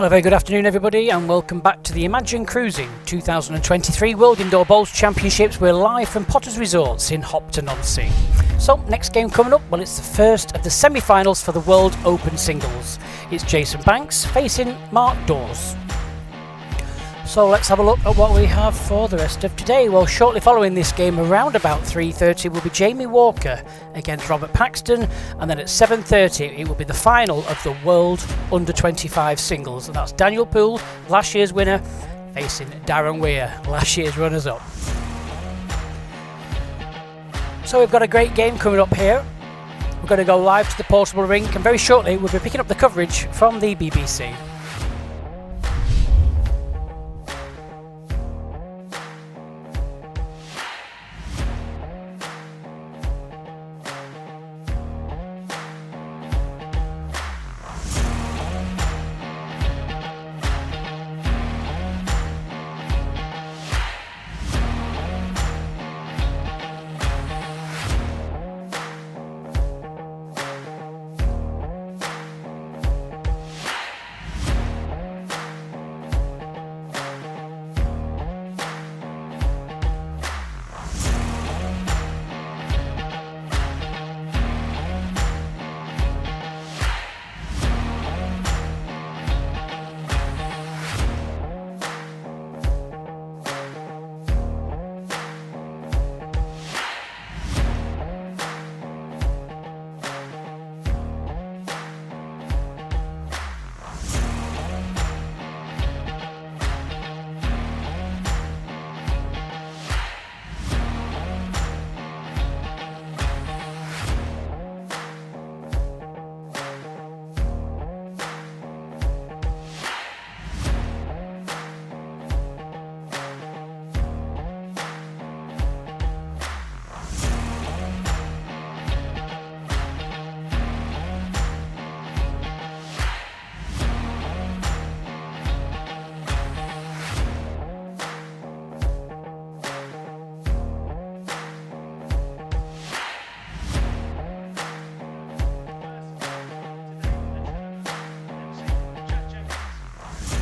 Well, a very good afternoon, everybody, and welcome back to the Imagine Cruising 2023 World Indoor Bowls Championships. We're live from Potters Resorts in Hopton-on-Sea. So, next game coming up, well, it's the first of the semi-finals for the World Open Singles. It's Jason Banks facing Mark Dawes. So let's have a look at what we have for the rest of today. Well, shortly following this game, around about 3:30, will be Jamie Walker against Robert Paxton, and then at 7:30 it will be the final of the World Under-25 Singles, and that's Daniel Poole, last year's winner, facing Darren Weir, last year's runners-up. So we've got a great game coming up here. We're going to go live to the portable rink, and very shortly we'll be picking up the coverage from the BBC.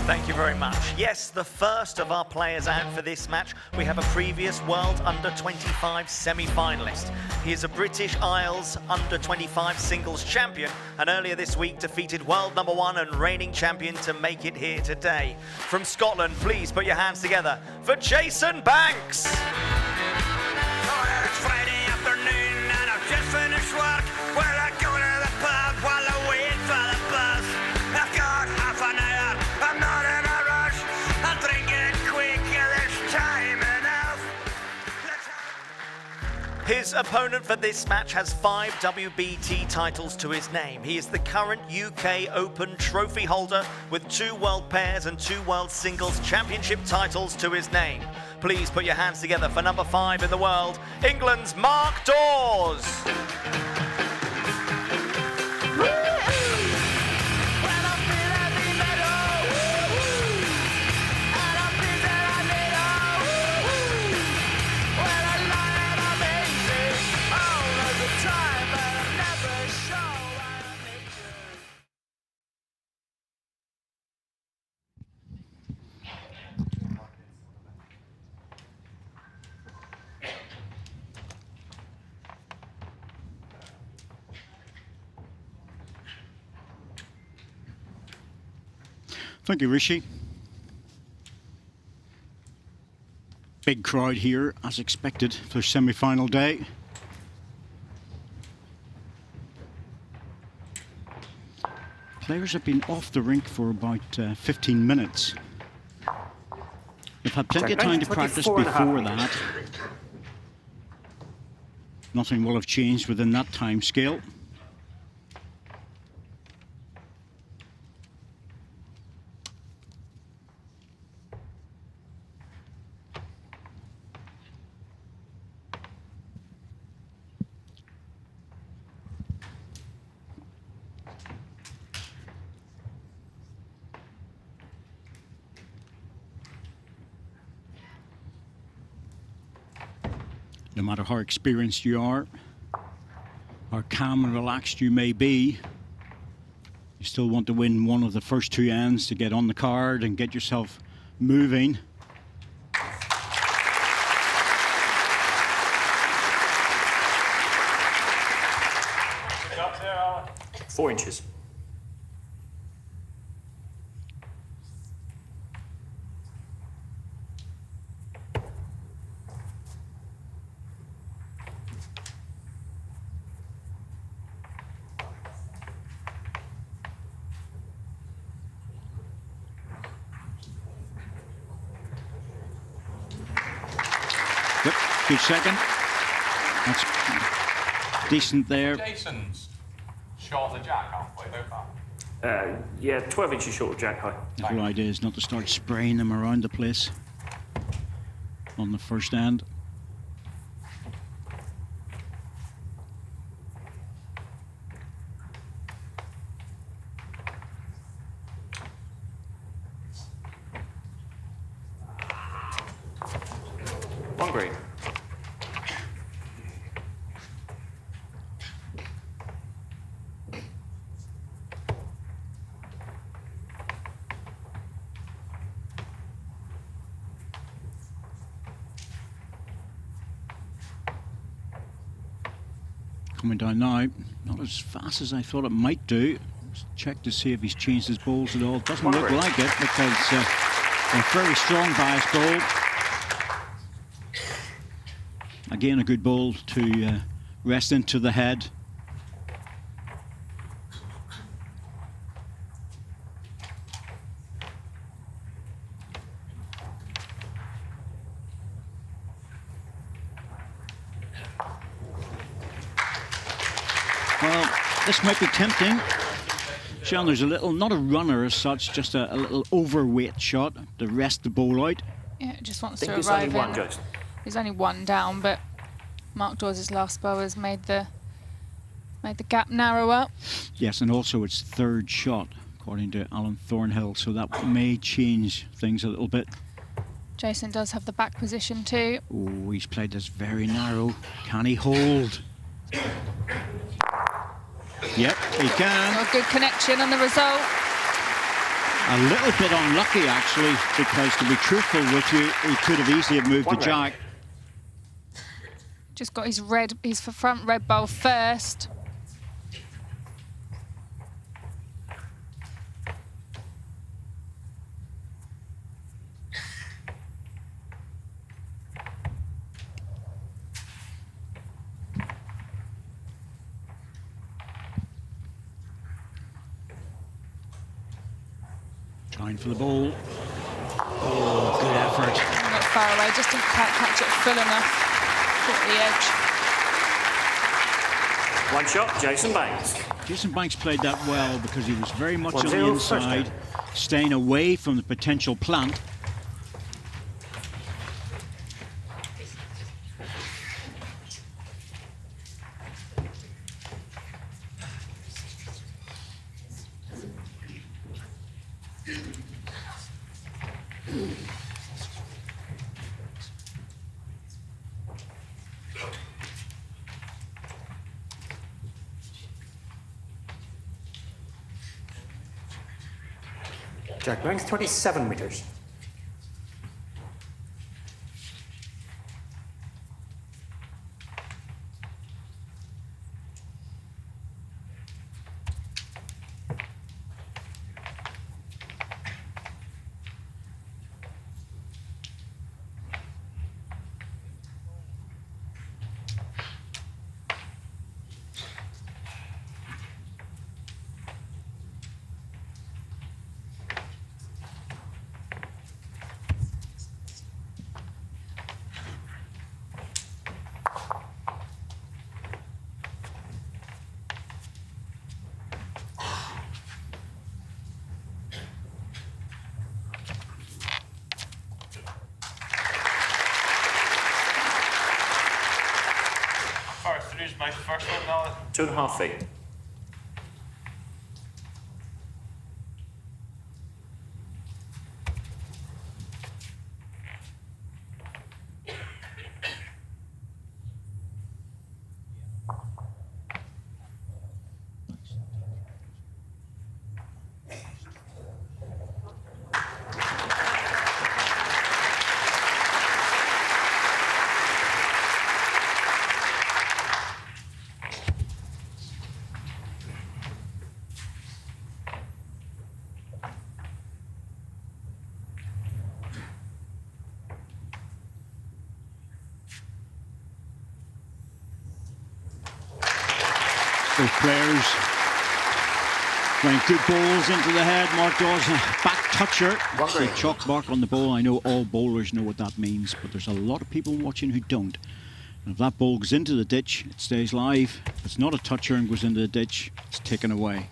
Thank you very much. Yes, the first of our players out for this match. We have a previous World Under-25 semi-finalist. He is a British Isles Under-25 singles champion, and earlier this week defeated world number 1 and reigning champion to make it here today. From Scotland, please put your hands together for Jason Banks. Oh, it's Friday afternoon and I've just finished work. Well, I go to the pub while I wait for the bus. I've got half an hour, I'm not in a rush. I'll drink it quick, there's time enough. His opponent for this match has 5 WBT titles to his name. He is the current UK Open trophy holder with 2 World Pairs and 2 World Singles Championship titles to his name. Please put your hands together for number 5 in the world, England's Mark Dawes. Thank you, Rishi. Big crowd here, as expected, for semi-final day. Players have been off the rink for about 15 minutes. They've had plenty of time to practice before that. Nothing will have changed within that time scale. No matter how experienced you are, how calm and relaxed you may be, You still want to win one of the first 2 ends to get on the card and get yourself moving. 4 inches. Yep, good second. That's decent there. Jason's short of the jack halfway, don't that? Yeah, 12 inches short of jack high. The whole idea is not to start spraying them around the place on the first end. One green. Coming down now, not as fast as I thought it might do. Let's check to see if he's changed his bowls at all. Doesn't look like it because a very strong bias bowl. Again, a good bowl to rest into the head. Well, this might be tempting. Chandler's a little, not a runner as such, just a little overweight shot to rest the bowl out. Yeah, just wants I think to it's only arrive one, in. Jason. He's only 1 down, but Mark Dawes' last bow has made the gap narrower. Yes, and also it's third shot, according to Alan Thornhill, so that may change things a little bit. Jason does have the back position too. Oh, he's played this very narrow. Can he hold? Yep, he can. A good connection on the result. A little bit unlucky, actually, because to be truthful with you, he could have easily moved the jack. Just got his front red bowl first. Trying for the ball. Oh, good effort. Not far away, just didn't quite catch it full enough. Caught the edge. One shot, Jason Banks. Jason Banks played that well because he was very much on 1-0 the first inside, game. staying away from the potential plant. Jack Banks, 27 meters. My first one now. 2.5 feet. Both players playing good balls into the head. Mark Dawes, back toucher. It's a chalk mark on the ball. I know all bowlers know what that means, but there's a lot of people watching who don't. And if that ball goes into the ditch, it stays live. If it's not a toucher and goes into the ditch, it's taken away.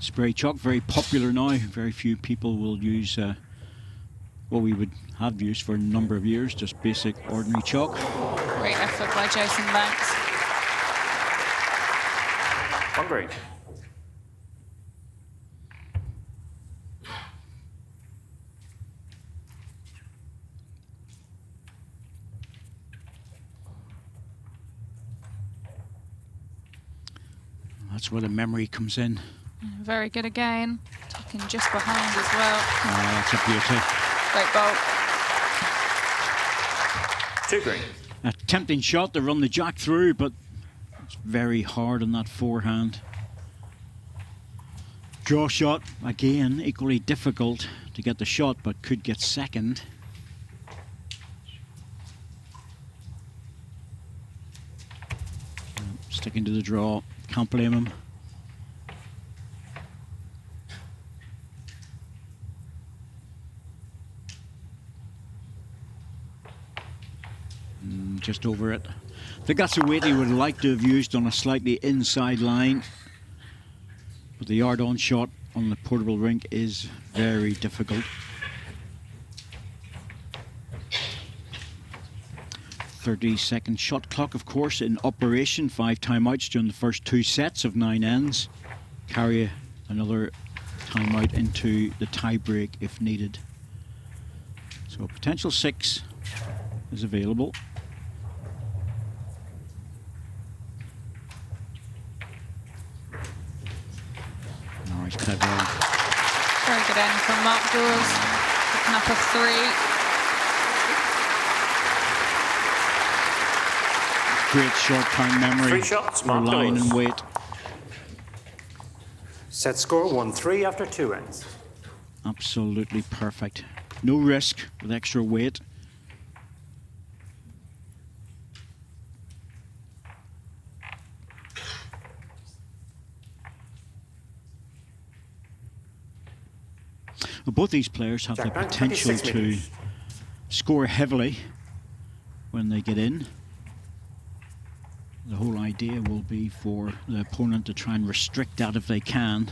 Spray chalk, very popular now. Very few people will use what we would have used for a number of years, just basic ordinary chalk. Great effort by Jason Banks. One green. That's where the memory comes in. Very good again. Tucking just behind as well. Oh, that's a beauty. Great bowl. 2 green. A tempting shot to run the jack through, but it's very hard on that forehand. Draw shot, again, equally difficult to get the shot, but could get second. Sticking to the draw, can't blame him. Just over it. I think that's the weight he would like to have used on a slightly inside line. But the yard-on shot on the portable rink is very difficult. 30-second shot clock, of course, in operation. 5 timeouts during the first 2 sets of 9 ends. Carry another timeout into the tie-break if needed. So a potential 6 is available. Nice clever. Very good end from Mark Dawes. Picking up a 3. Great short-term memory. 3 shots, for Mark line Dawes. and weight. Set score 1-3 after 2 ends. Absolutely perfect. No risk with extra weight. Well, both these players have the Jack down, potential 26 to meters. score heavily when they get in. The whole idea will be for the opponent to try and restrict that if they can.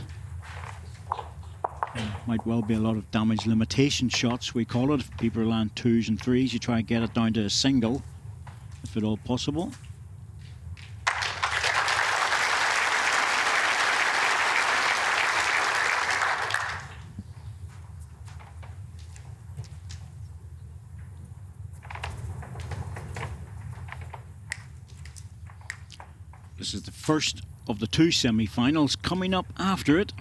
Might well be a lot of damage limitation shots, we call it. If people land 2s and 3s, you try and get it down to a single, if at all possible. This is the first of the 2 semi-finals. Coming up after it,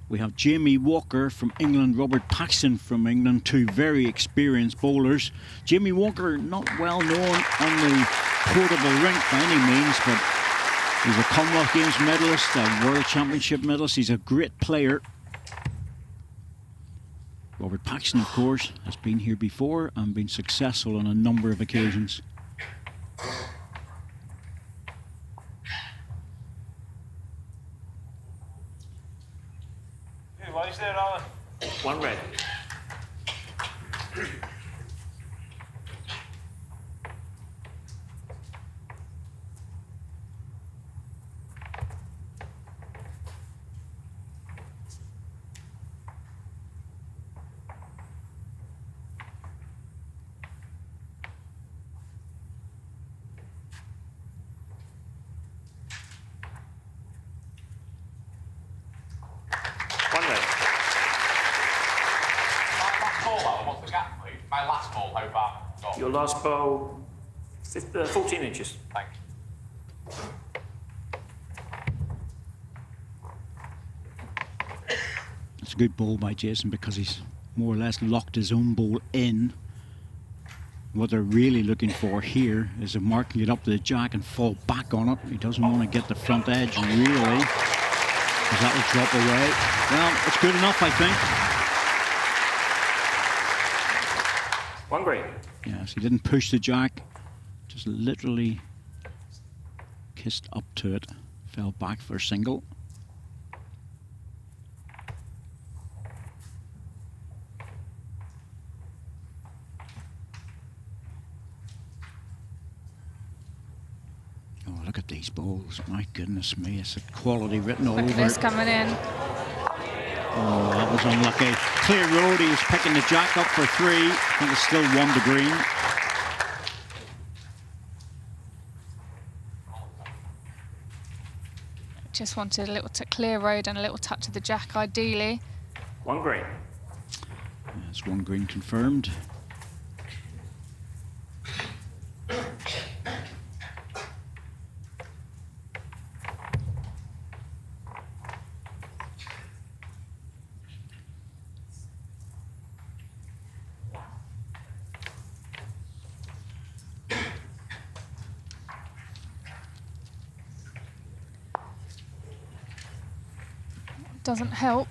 we have Jamie Walker from England, Robert Paxton from England, 2 very experienced bowlers. Jamie Walker, not well known on the portable rink by any means, but he's a Commonwealth Games medalist, a World Championship medalist. He's a great player. Robert Paxton, of course, has been here before and been successful on a number of occasions. What is there, Alan? 1 red. What's the gap, please? My last ball, how far? Got? Your last bowl, 14 inches. Thanks. It's a good ball by Jason because he's more or less locked his own ball in. What they're really looking for here is of marking it up to the jack and fall back on it. He doesn't want to get the front edge really, because that will drop away. Well, it's good enough, I think. 1 green. Yes, he didn't push the jack to Just literally kissed up to it, fell back for a single. Oh, look at these balls. My goodness me, it's a quality written all over This it. coming in. Oh, that was unlucky. Clear road, he was picking the jack up for 3. I think it's still 1 to green. Just wanted a little clear road and a little touch of the jack, ideally. 1 green. That's 1 green confirmed. Doesn't help.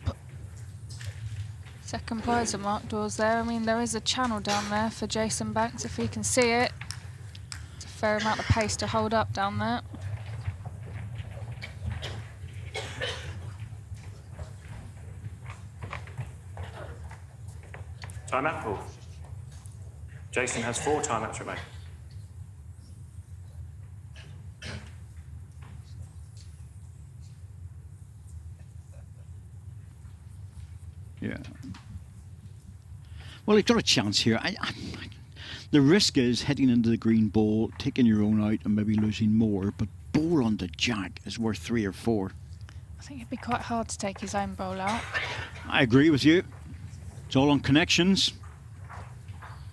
Second prize at Mark Dawes there. I mean, there is a channel down there for Jason Banks if he can see it. It's a fair amount of pace to hold up down there. Timeout, Paul. Jason has 4 timeouts remaining. Yeah. Well, he's got a chance here. The risk is heading into the green ball, taking your own out and maybe losing more, but ball on the jack is worth 3 or 4. I think it'd be quite hard to take his own bowl out. I agree with you. It's all on connections.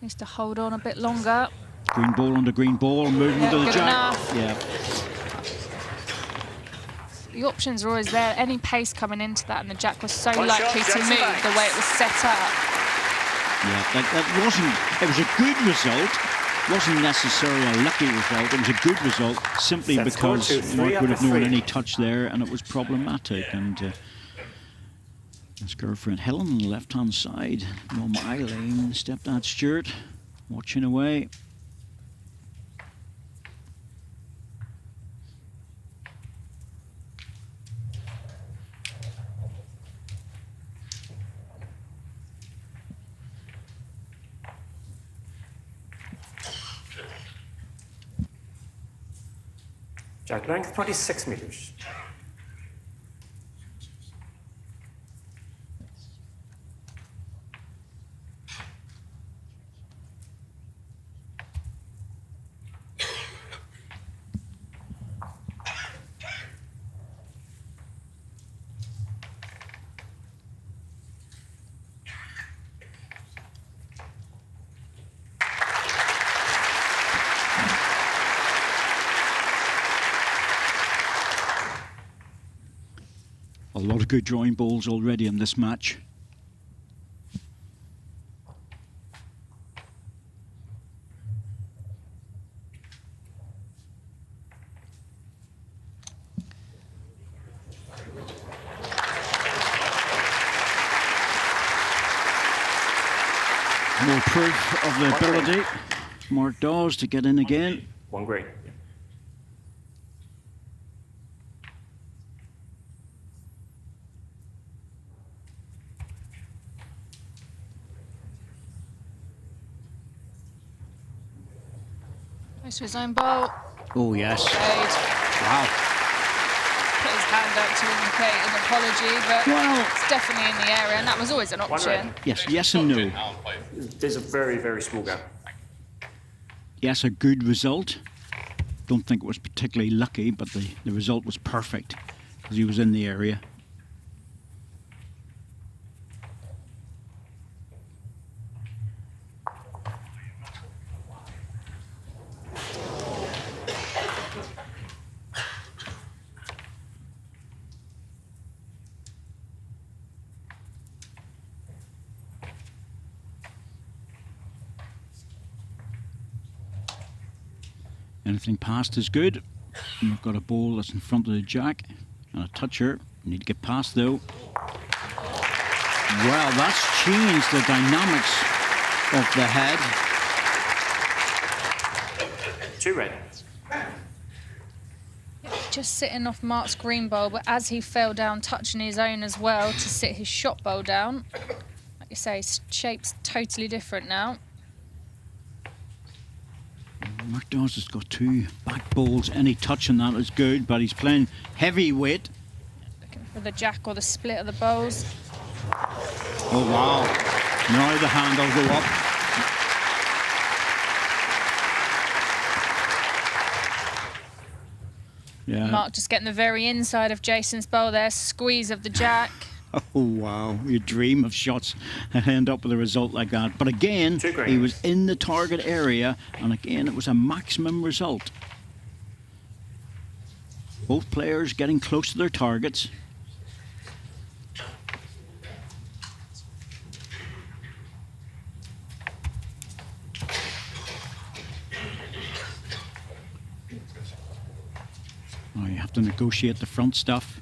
Needs to hold on a bit longer. Green ball on the green ball, moving Yeah, to the good jack. enough. Yeah. The options are always there. Any pace coming into that, and the jack was so One likely shot, to Jason move Banks. the way it was set up. Yeah, that wasn't, it was a good result. Wasn't necessarily a lucky result. It was a good result simply Set score because 2-3 Mark would have after known 3. any touch there and it was problematic. And his girlfriend Helen on the left-hand side, Mum Eileen, stepdad Stuart, watching away. Jack length 26 meters. A lot of good drawing balls already in this match. More proof of the ability. Mark Dawes to get in again. 1 green. Goes to his own bowl. Oh, yes. Played. Wow. Put his hand up to indicate an apology, but Well- it's definitely in the area, and that was always an option. red. Yes, yes and no. There's a very, very small gap. Yes, a good result. Don't think it was particularly lucky, but the result was perfect because he was in the area. Anything past is good. And we've got a ball that's in front of the jack and a toucher. Need to get past though. Well, that's changed the dynamics of the head. 2 red. Just sitting off Mark's green bowl, but as he fell down, touching his own as well to sit his shot bowl down. Like you say, his shape's totally different now. Mark Dawes has got 2 back bowls. Any touch on that is good, but he's playing heavyweight. Looking for the jack or the split of the bowls. Oh, wow. Now the hand will go up. Yeah. Mark just getting the very inside of Jason's bowl there. Squeeze of the jack. Oh, wow. You dream of shots that end up with a result like that. But again, he was in the target area, and again, it was a maximum result. Both players getting close to their targets. Oh, you have to negotiate the front stuff.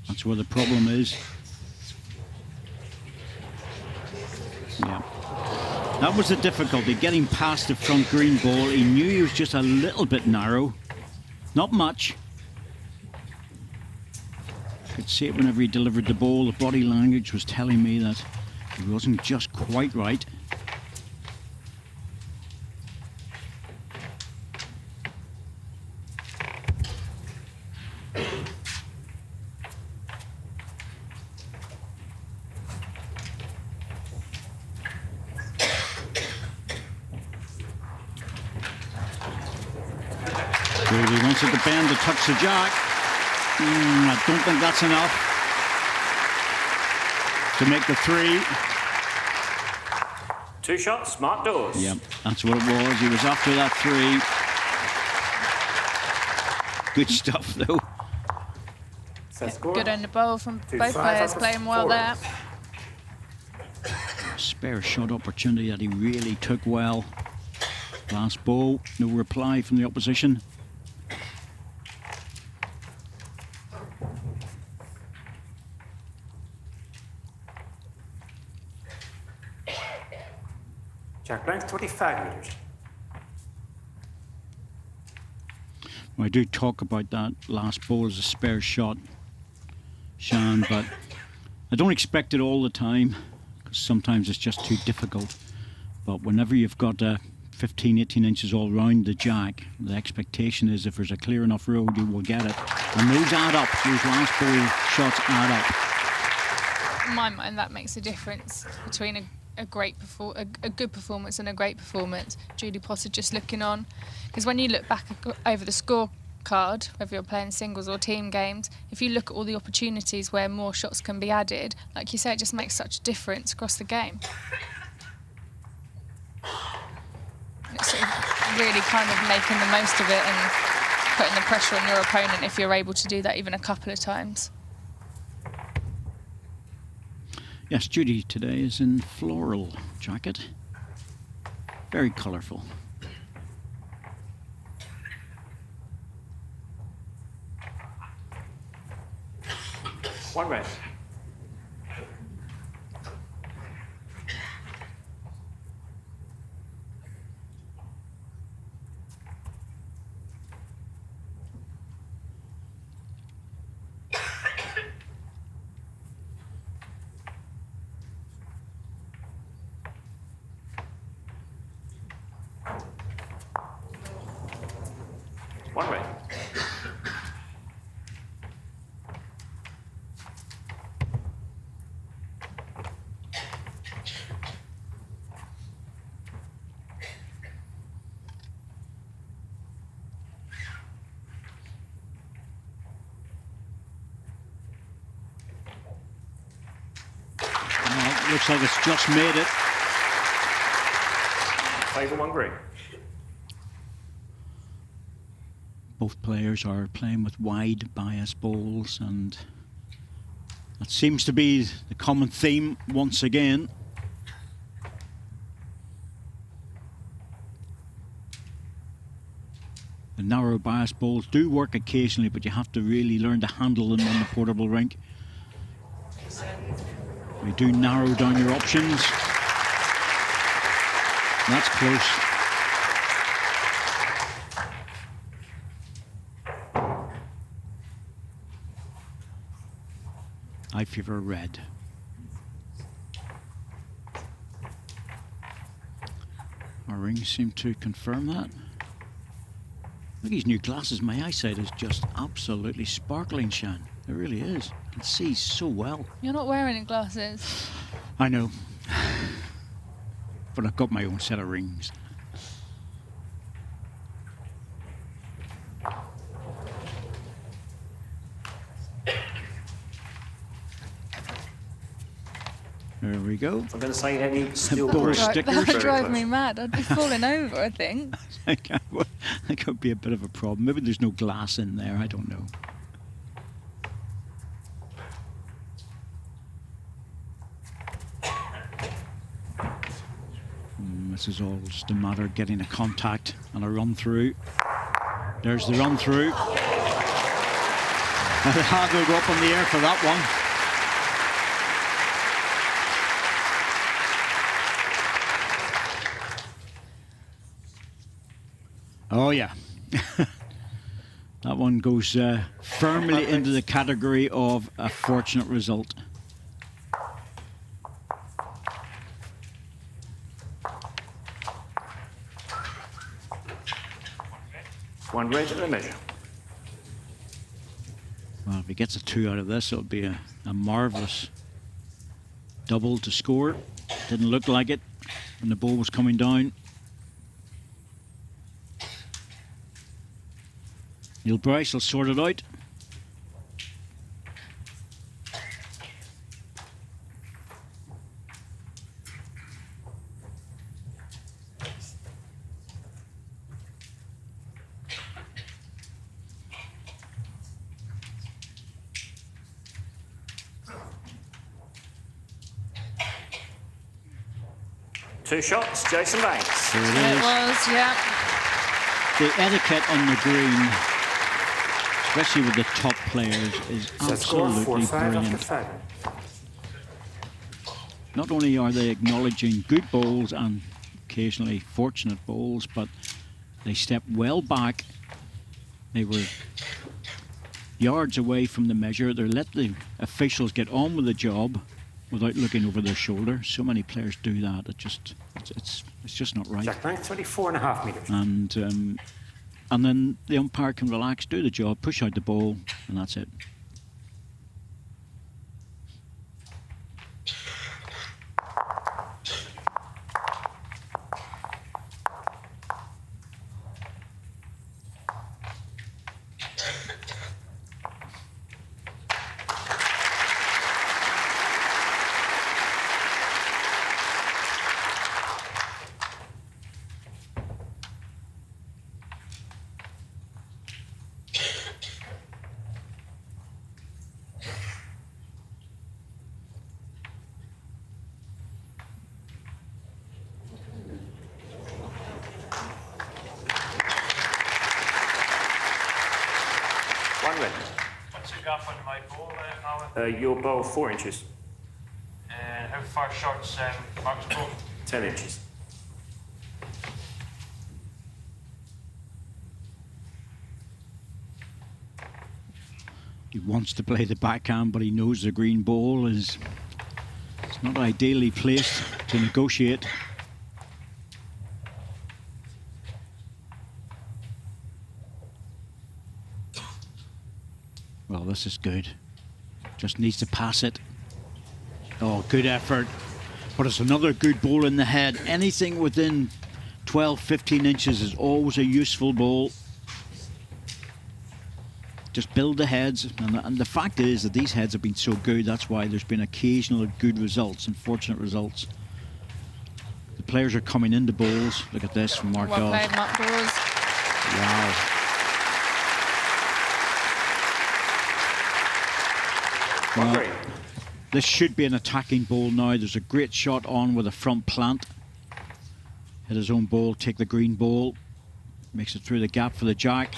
That's where the problem is. Yeah. That was the difficulty, getting past the front green ball. He knew he was just a little bit narrow. Not much. I could see it whenever he delivered the ball. The body language was telling me that he wasn't just quite right. He wants it to bend to touch the jack. I don't think that's enough to make the 3. 2 shots, Mark Dawes. Yep, that's what it was. He was after that 3. Good stuff, though. Good on the bowl from both players, playing well there. Spare shot opportunity that he really took well. Last ball, no reply from the opposition. Jack length 25 metres. Well, I do talk about that last ball as a spare shot, Sean, but I don't expect it all the time because sometimes it's just too difficult. But whenever you've got 15, 18 inches all round the jack, the expectation is if there's a clear enough road, you will get it. And those add up. Those last ball shots add up. In my mind, that makes a difference between a good performance and a great performance. Julie Potter just looking on, because when you look back over the scorecard, whether you're playing singles or team games, if you look at all the opportunities where more shots can be added, like you say, it just makes such a difference across the game. It's sort of really kind of making the most of it and putting the pressure on your opponent if you're able to do that even a couple of times. Yes, Judy today is in floral jacket. Very colourful. One red. One red. Well, looks like it's just made it. Favour 1 green. Both players are playing with wide bias balls, and that seems to be the common theme once again. The narrow bias balls do work occasionally, but you have to really learn to handle them on the portable rink. You do narrow down your options. That's close. I favour red. Our rings seem to confirm that. Look at these new glasses. My eyesight is just absolutely sparkling, Shan. It really is. I can see so well. You're not wearing any glasses. I know. But I've got my own set of rings. There we go. I'm going to say any still Ball green. stickers. That would drive me mad. I'd be falling over, I think. That could be a bit of a problem. Maybe there's no glass in there. I don't know. This is all just a matter of getting a contact and a run through. There's the run through. And the hand will go up in the air for that one. Oh yeah. That one goes firmly into the category of a fortunate result. One red and a measure. Well, if he gets a 2 out of this, it'll be a marvellous double to score. Didn't look like it when the ball was coming down. Neil Bryce will sort it out. Two shots, Jason Banks. There it It is. was, yeah. The etiquette on the green, especially with the top players, is So score absolutely 4-5 after brilliant. 5. Not only are they acknowledging good bowls and occasionally fortunate bowls, but they step well back. They were yards away from the measure. They let the officials get on with the job without looking over their shoulder. So many players do that. It's just not right. Jack Banks, 24.5 metres. And then the umpire can relax, do the job, push out the ball, and that's it. One red. What's the gap on my ball now? Your bow 4 inches, And how far short's Mark's ball? 10 inches. He wants to play the backhand, but he knows the green ball is it's not ideally placed to negotiate. Well, this is good. Just needs to pass it. Oh, good effort. But it's another good ball in the head. Anything within 12, 15 inches is always a useful ball. Just build the heads. And the fact is that these heads have been so good, that's why there's been occasional good results and fortunate results. The players are coming into balls. Look at this from Mark Well Dawes. played, Mark Dawes. Wow. One green. This should be an attacking ball now. There's a great shot on with a front plant. Hit his own ball, take the green ball. Makes it through the gap for the jack.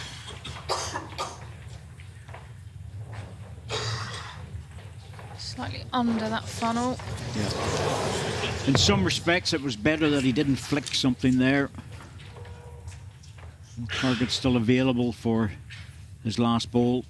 Slightly under that funnel. Yeah. In some respects, it was better that he didn't flick something there. Target still available for his last ball.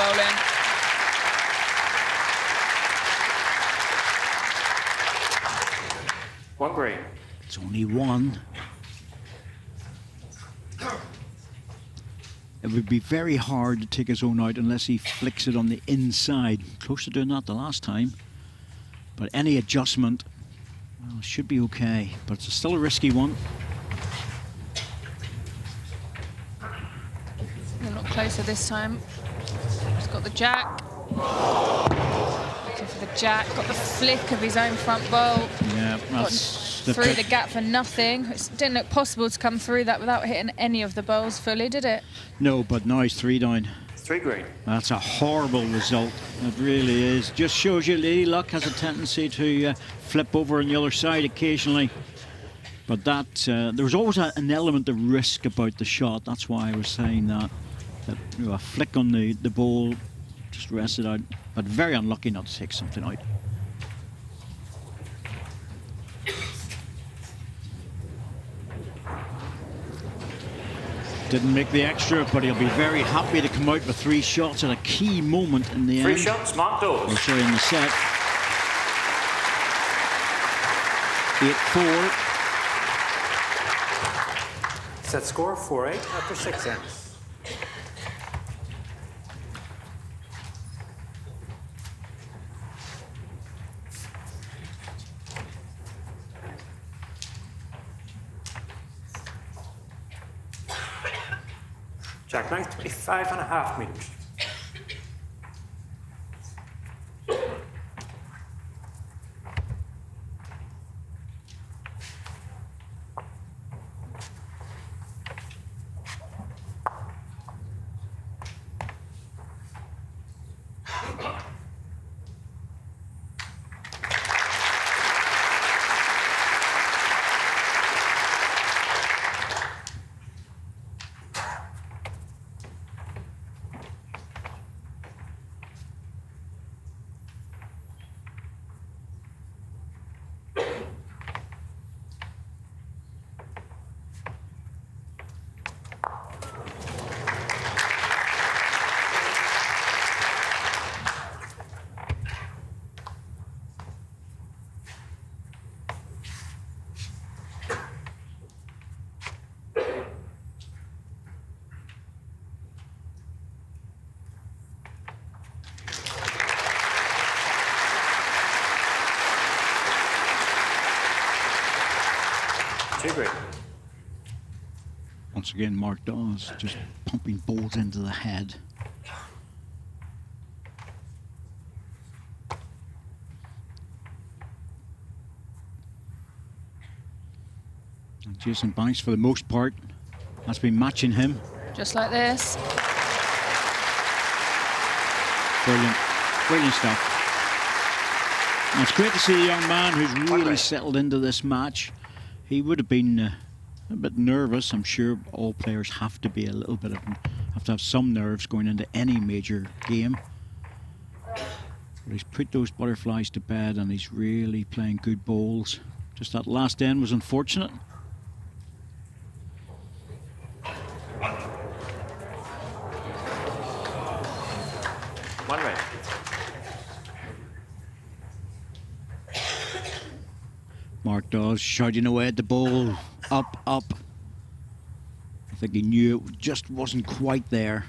bowling. One green. It's only one. It would be very hard to take his own out unless he flicks it on the inside. Close to doing that the last time. But any adjustment, well, should be okay. But it's still a risky one. A lot closer this time. He's got the jack. Looking for the jack. Got the flick of his own front bowl. Yeah, that's through the gap for nothing. It didn't look possible to come through that without hitting any of the bowls fully, did it? No, but now he's 3 down. 3 green. That's a horrible result. It really is. Just shows you Lady Luck has a tendency to flip over on the other side occasionally. But that there was always an element of risk about the shot. That's why I was saying that. You know, a flick on the ball just rested out. But very unlucky not to take something out. Didn't make the extra, but he'll be very happy to come out with 3 shots at a key moment in the 3 end. shots, Mark Dawes. Or sorry, in the set. 8-4. Set score 4-8 after 6 ends. Jack length 25.5 meters. Once again, Mark Dawes just pumping balls into the head. And Jason Banks, for the most part, has been matching him. Just like this. Brilliant, brilliant stuff. And it's great to see a young man who's really settled into this match. He would have been a bit nervous. I'm sure all players have to be a little bit have to have some nerves going into any major game. But he's put those butterflies to bed and he's really playing good bowls. Just that last end was unfortunate. One red. Mark Dawes shouting away at the ball. Up, up. I think he knew it just wasn't quite there.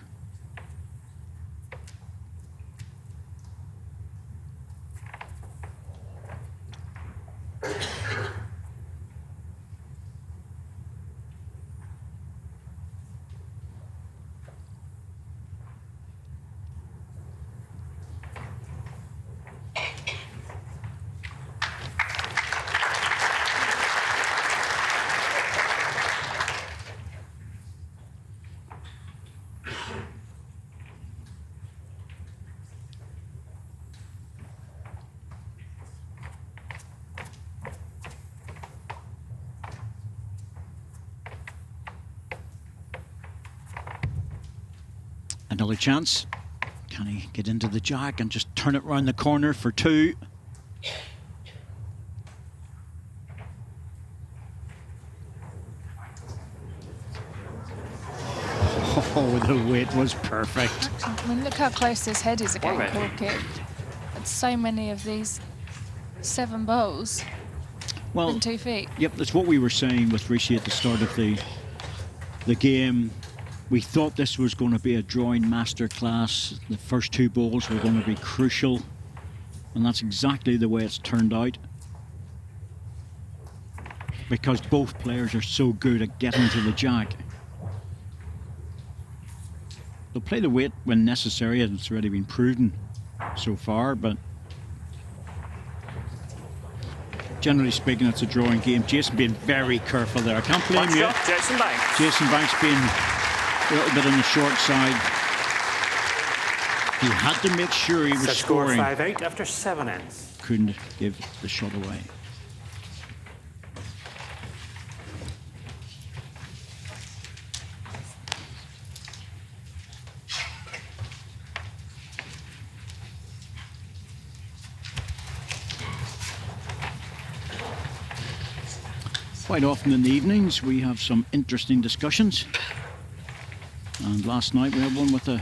Another chance. Can he get into the jack and just turn it round the corner for 2? Oh, the weight was perfect. I mean, look how close this head is again, Alright. Corky. And so many of these 7 bowls Well, within 2 feet. yep, that's what we were saying with Rishi at the start of the game. We thought this was going to be a drawing masterclass. The first 2 bowls were going to be crucial, and that's exactly the way it's turned out. Because both players are so good at getting to the jack. They'll play the weight when necessary, and it's already been proven so far, but generally speaking, it's a drawing game. Jason being very careful there. I can't blame One you. shot, Jason Banks. Jason Banks being a little bit on the short side. He had to make sure he was Set score scoring. 5-8 after 7 ends. Couldn't give the shot away. Quite often in the evenings we have some interesting discussions, and last night we had one with an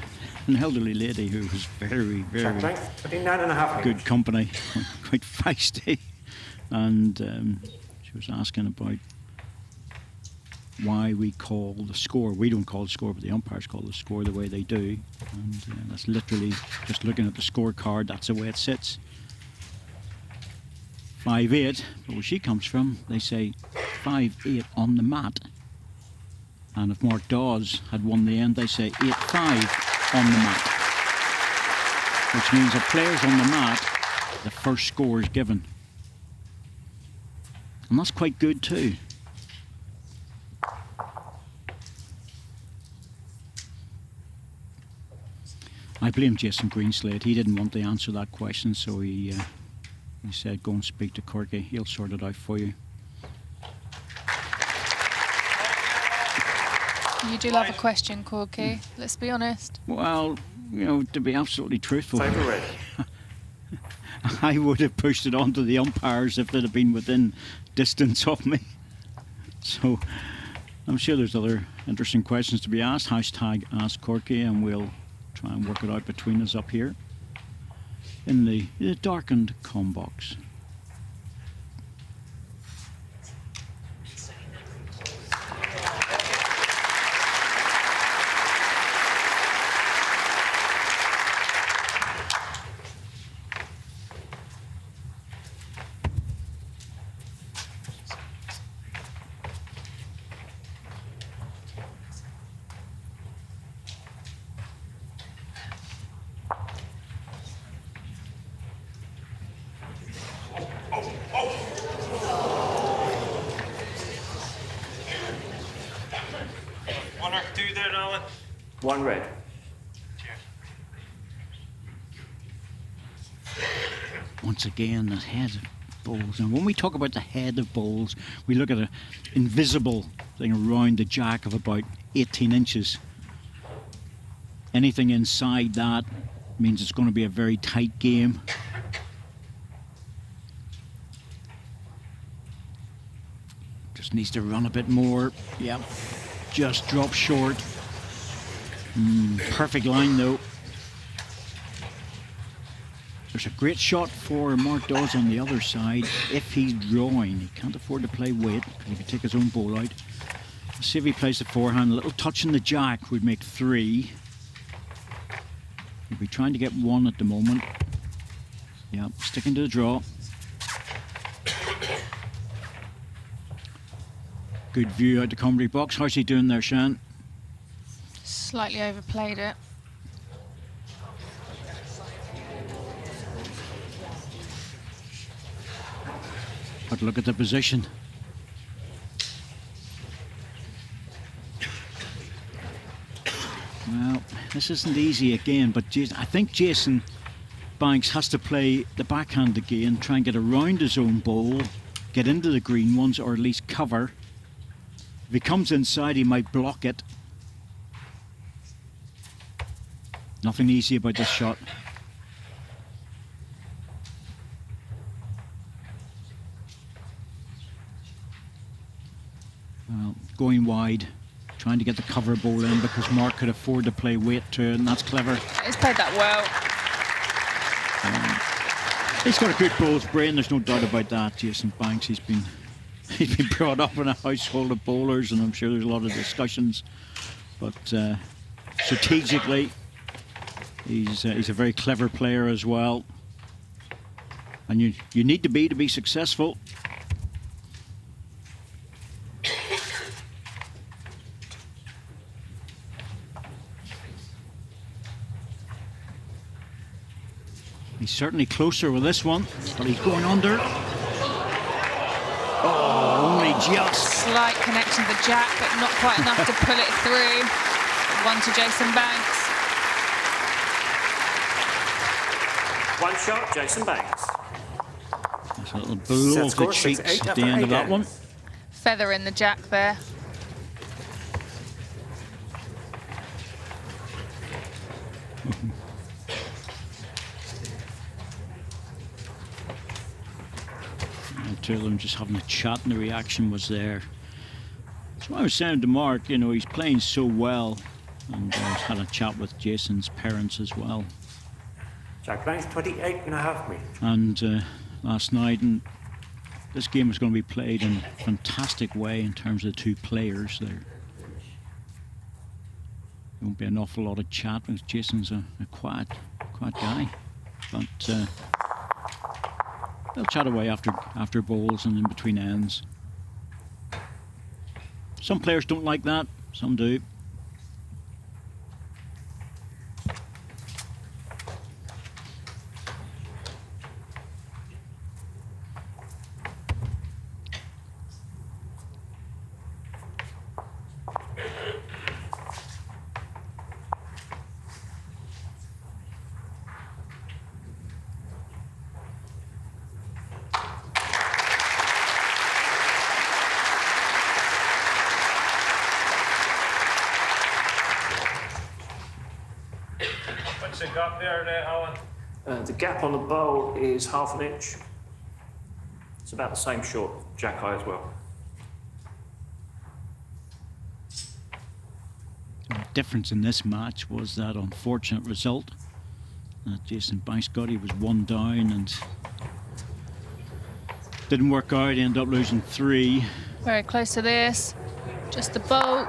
elderly lady who was very, Check very length, 29.5 good meters. company, quite feisty, and she was asking about why we call the score. We don't call the score, but the umpires call the score the way they do, and that's literally just looking at the scorecard. That's the way it sits. 5-8, but where she comes from, they say 5-8 on the mat. And if Mark Dawes had won the end, they say 8-5 on the mat. Which means if players on the mat, the first score is given. And that's quite good too. I blame Jason Greenslade. He didn't want to answer that question, so he said, go and speak to Corky. He'll sort it out for you. You do love a question, Corky. Let's be honest. Well, you know, to be absolutely truthful, Five red. I would have pushed it onto the umpires if they'd have been within distance of me. So I'm sure there's other interesting questions to be asked. Hashtag Ask Corky, and we'll try and work it out between us up here in the darkened comm box. One red. Once again, the head of bowls. And when we talk about the head of bowls, we look at an invisible thing around the jack of about 18 inches. Anything inside that means it's going to be a very tight game. Just needs to run a bit more. Yep, just drop short. Perfect line though. There's a great shot for Mark Dawes on the other side if he's drawing. He can't afford to play weight because he could take his own bowl out. Let's see if he plays the forehand. A little touch in the jack would make 3. He'll be trying to get 1 at the moment. Yeah, sticking to the draw. Good view out the commentary box. How's he doing there, Shan? Slightly overplayed it. But look at the position. Well, this isn't easy again, but I think Jason Banks has to play the backhand again, try and get around his own bowl, get into the green ones, or at least cover. If he comes inside, he might block it. Nothing easy about this shot. Well, going wide Trying to get the cover bowl in because Mark could afford to play weight to it, and that's clever. He's played that well. He's got a good bowler's brain, there's no doubt about that. Jason Banks, he's been brought up in a household of bowlers, and I'm sure there's a lot of discussions. But strategically, he's a very clever player as well. And you need to be successful. He's certainly closer with this one, but he's going under. Oh, only just. Slight connection to the jack, but not quite enough to pull it through. One to Jason Banks. One shot, Jason Banks. That's a little blow off the cheeks at the end of that one. Feather in the jack there. Two of them just having a chat, and the reaction was there. So I was saying to Mark, you know, he's playing so well, and I had a chat with Jason's parents as well. Jack Banks, 28.5 meters. And last night, and this game was going to be played in a fantastic way in terms of the two players there. There won't be an awful lot of chat because Jason's a quiet guy, but. They'll chat away after bowls and in between ends. Some players don't like that, some do. What's the gap there, Alan? The gap on the bowl is 1/2 inch. It's about the same short jack high as well. The difference in this match was that unfortunate result that Jason Banks got. He was 1 down and didn't work out. He ended up losing 3. Very close to this. Just the bolt.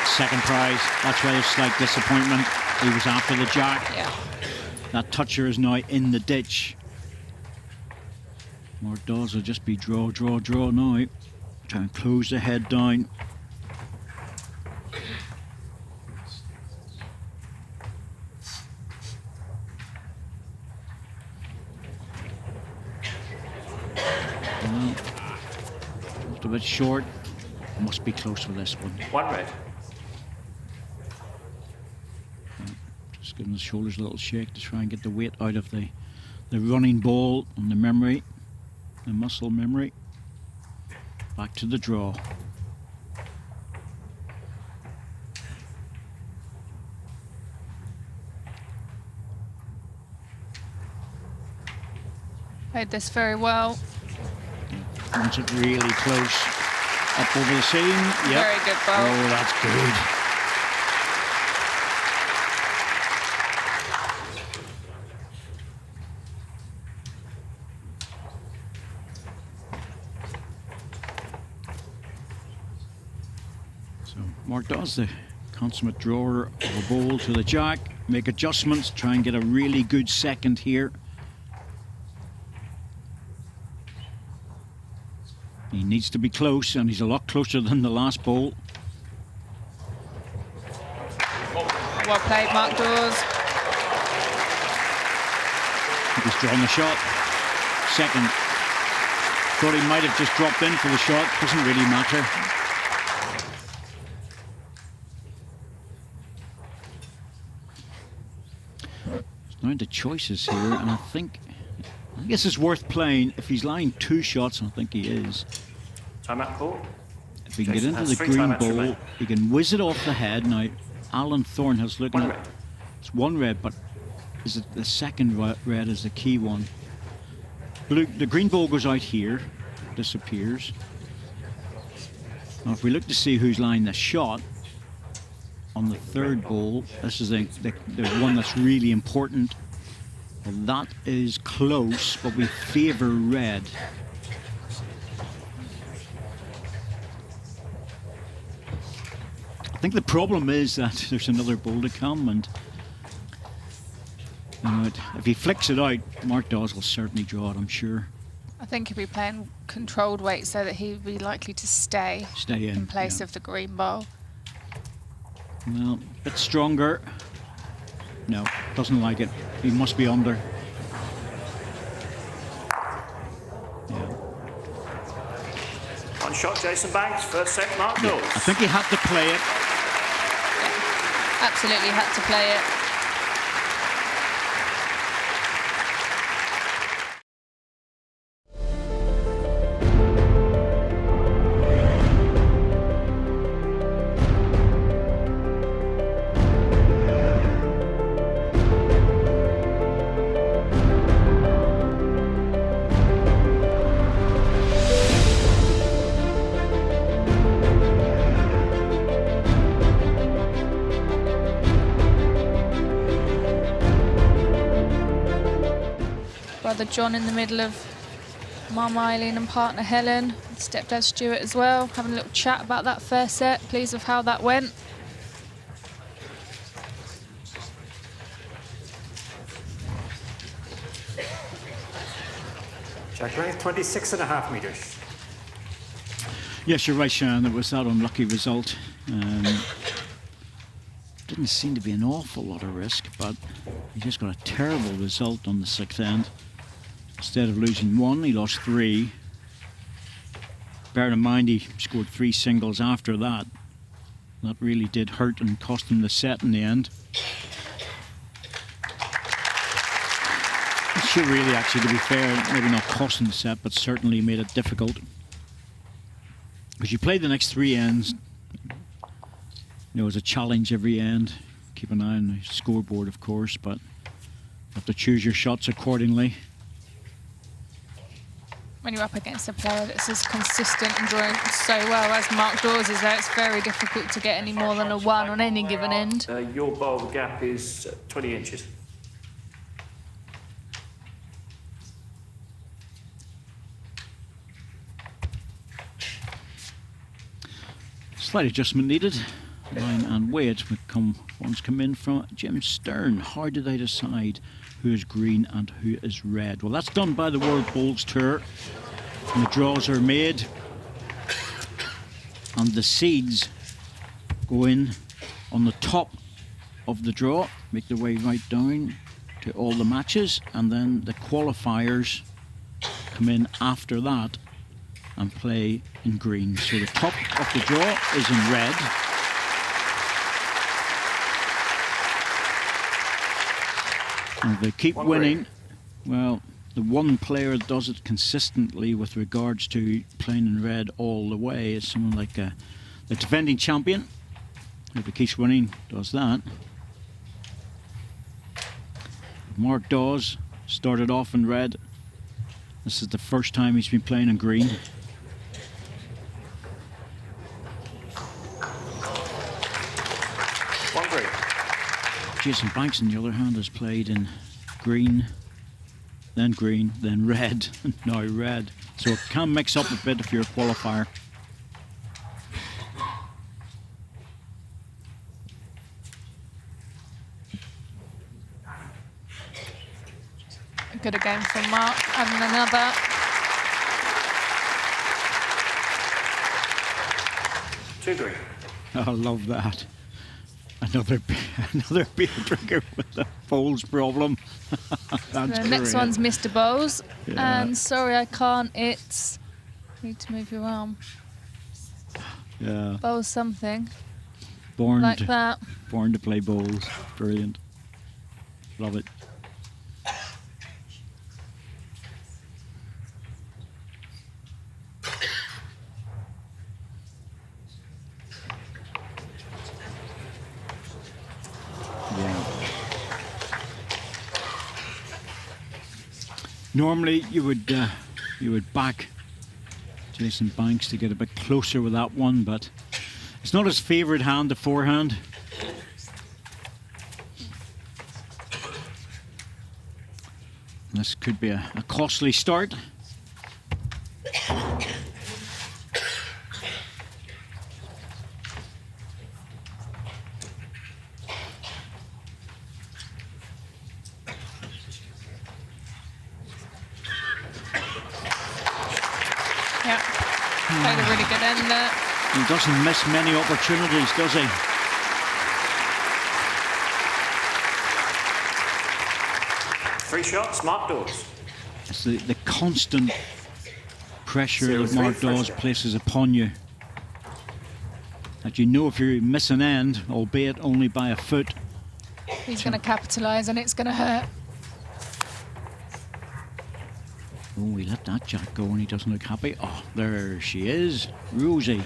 Second prize. That's why there's slight disappointment. He was after the jack. Yeah. That toucher is now in the ditch. More Dawes will just be draw now. Try and close the head down. Well, just a bit short. Must be close for this one. 1 red. Just giving the shoulders a little shake to try and get the weight out of the running ball and the memory, the muscle memory. Back to the draw. Played this very well. Wants it really close. Up over the seam. Yep. Very good ball. Oh, that's good. So Mark Dawes, the consummate drawer of a bowl to the jack, make adjustments, try and get a really good second here. He needs to be close, and he's a lot closer than the last bowl. Well played, Mark Dawes. He's drawing the shot. Second. Thought he might have just dropped in for the shot. Doesn't really matter. There's now the choices here, and I guess it's worth playing. If he's lying 2 shots, and I think he is. Timeout call. If he can get Jason into has the 3 green timeouts bowl, remaining. he can whiz it off the head. Now, Alan Thornhill's looking 1 at red. it's 1 red, but is it the second red is the key one? Blue, the green ball goes out here, disappears. Now, if we look to see who's lined the shot on the third ball, this is the one that's really important. Well, that is close, but we favour red. I think the problem is that there's another ball to come, and you know, if he flicks it out, Mark Dawes will certainly draw it, I'm sure. I think he'll be playing controlled weight so that he'll be likely to stay in place of the green ball. Well, a bit stronger. No, doesn't like it. He must be under. Yeah. One shot, Jason Banks. First set, Mark Dawes. I think he had to play it. Yeah, absolutely had to play it. Brother John in the middle of Mama Eileen and partner Helen, stepdad Stuart as well, having a little chat about that first set, pleased with how that went. Jack length 26.5 metres. Yes, you're right, Sharon. It was that unlucky result. Didn't seem to be an awful lot of risk, but he just got a terrible result on the sixth end. Instead of losing one, he lost three. Bear in mind, he scored 3 singles after that. That really did hurt and cost him the set in the end. It should really, actually, to be fair, maybe not cost him the set, but certainly made it difficult. Because you play the next 3 ends, you know, it's a challenge every end. Keep an eye on the scoreboard, of course, but you have to choose your shots accordingly. When you're up against a player that's as consistent and drawing so well as Mark Dawes is there, it's very difficult to get any more than a 1 on any given end. Your bowl gap is 20 inches. Slight adjustment needed. Line and weight would come in from Jim Stern. How do they decide who is green and who is red? Well, that's done by the World Bowls Tour. And the draws are made. And the seeds go in on the top of the draw, make their way right down to all the matches, and then the qualifiers come in after that and play in green. So the top of the draw is in red. And if they keep winning, well, the one player that does it consistently with regards to playing in red all the way is someone like the defending champion. If he keeps winning, does that. Mark Dawes started off in red. This is the first time he's been playing in green. Jason Banks, on the other hand, has played in green, then red, and now red. So it can mix up a bit if you're a qualifier. Good again from Mark, and another. Two green. I love that. Another beer drinker with a bowls problem. The next one's Mr. Bowles. Yeah. And sorry, I can't. It's. Need to move your arm. Yeah. Bowles something. Born like that. Born to play bowls. Brilliant. Love it. Normally you would back Jason Banks to get a bit closer with that one, but it's not his favourite hand, the forehand. This could be a costly start. Yeah, played a really good end there. He doesn't miss many opportunities, does he? Three shots, Mark Dawes. It's the constant pressure that 0-3 Mark Dawes French. places upon you. That you know if you miss an end, albeit only by a foot. He's going to capitalise and it's going to hurt. Oh, he let that jack go and he doesn't look happy. Oh, there she is, Rosie.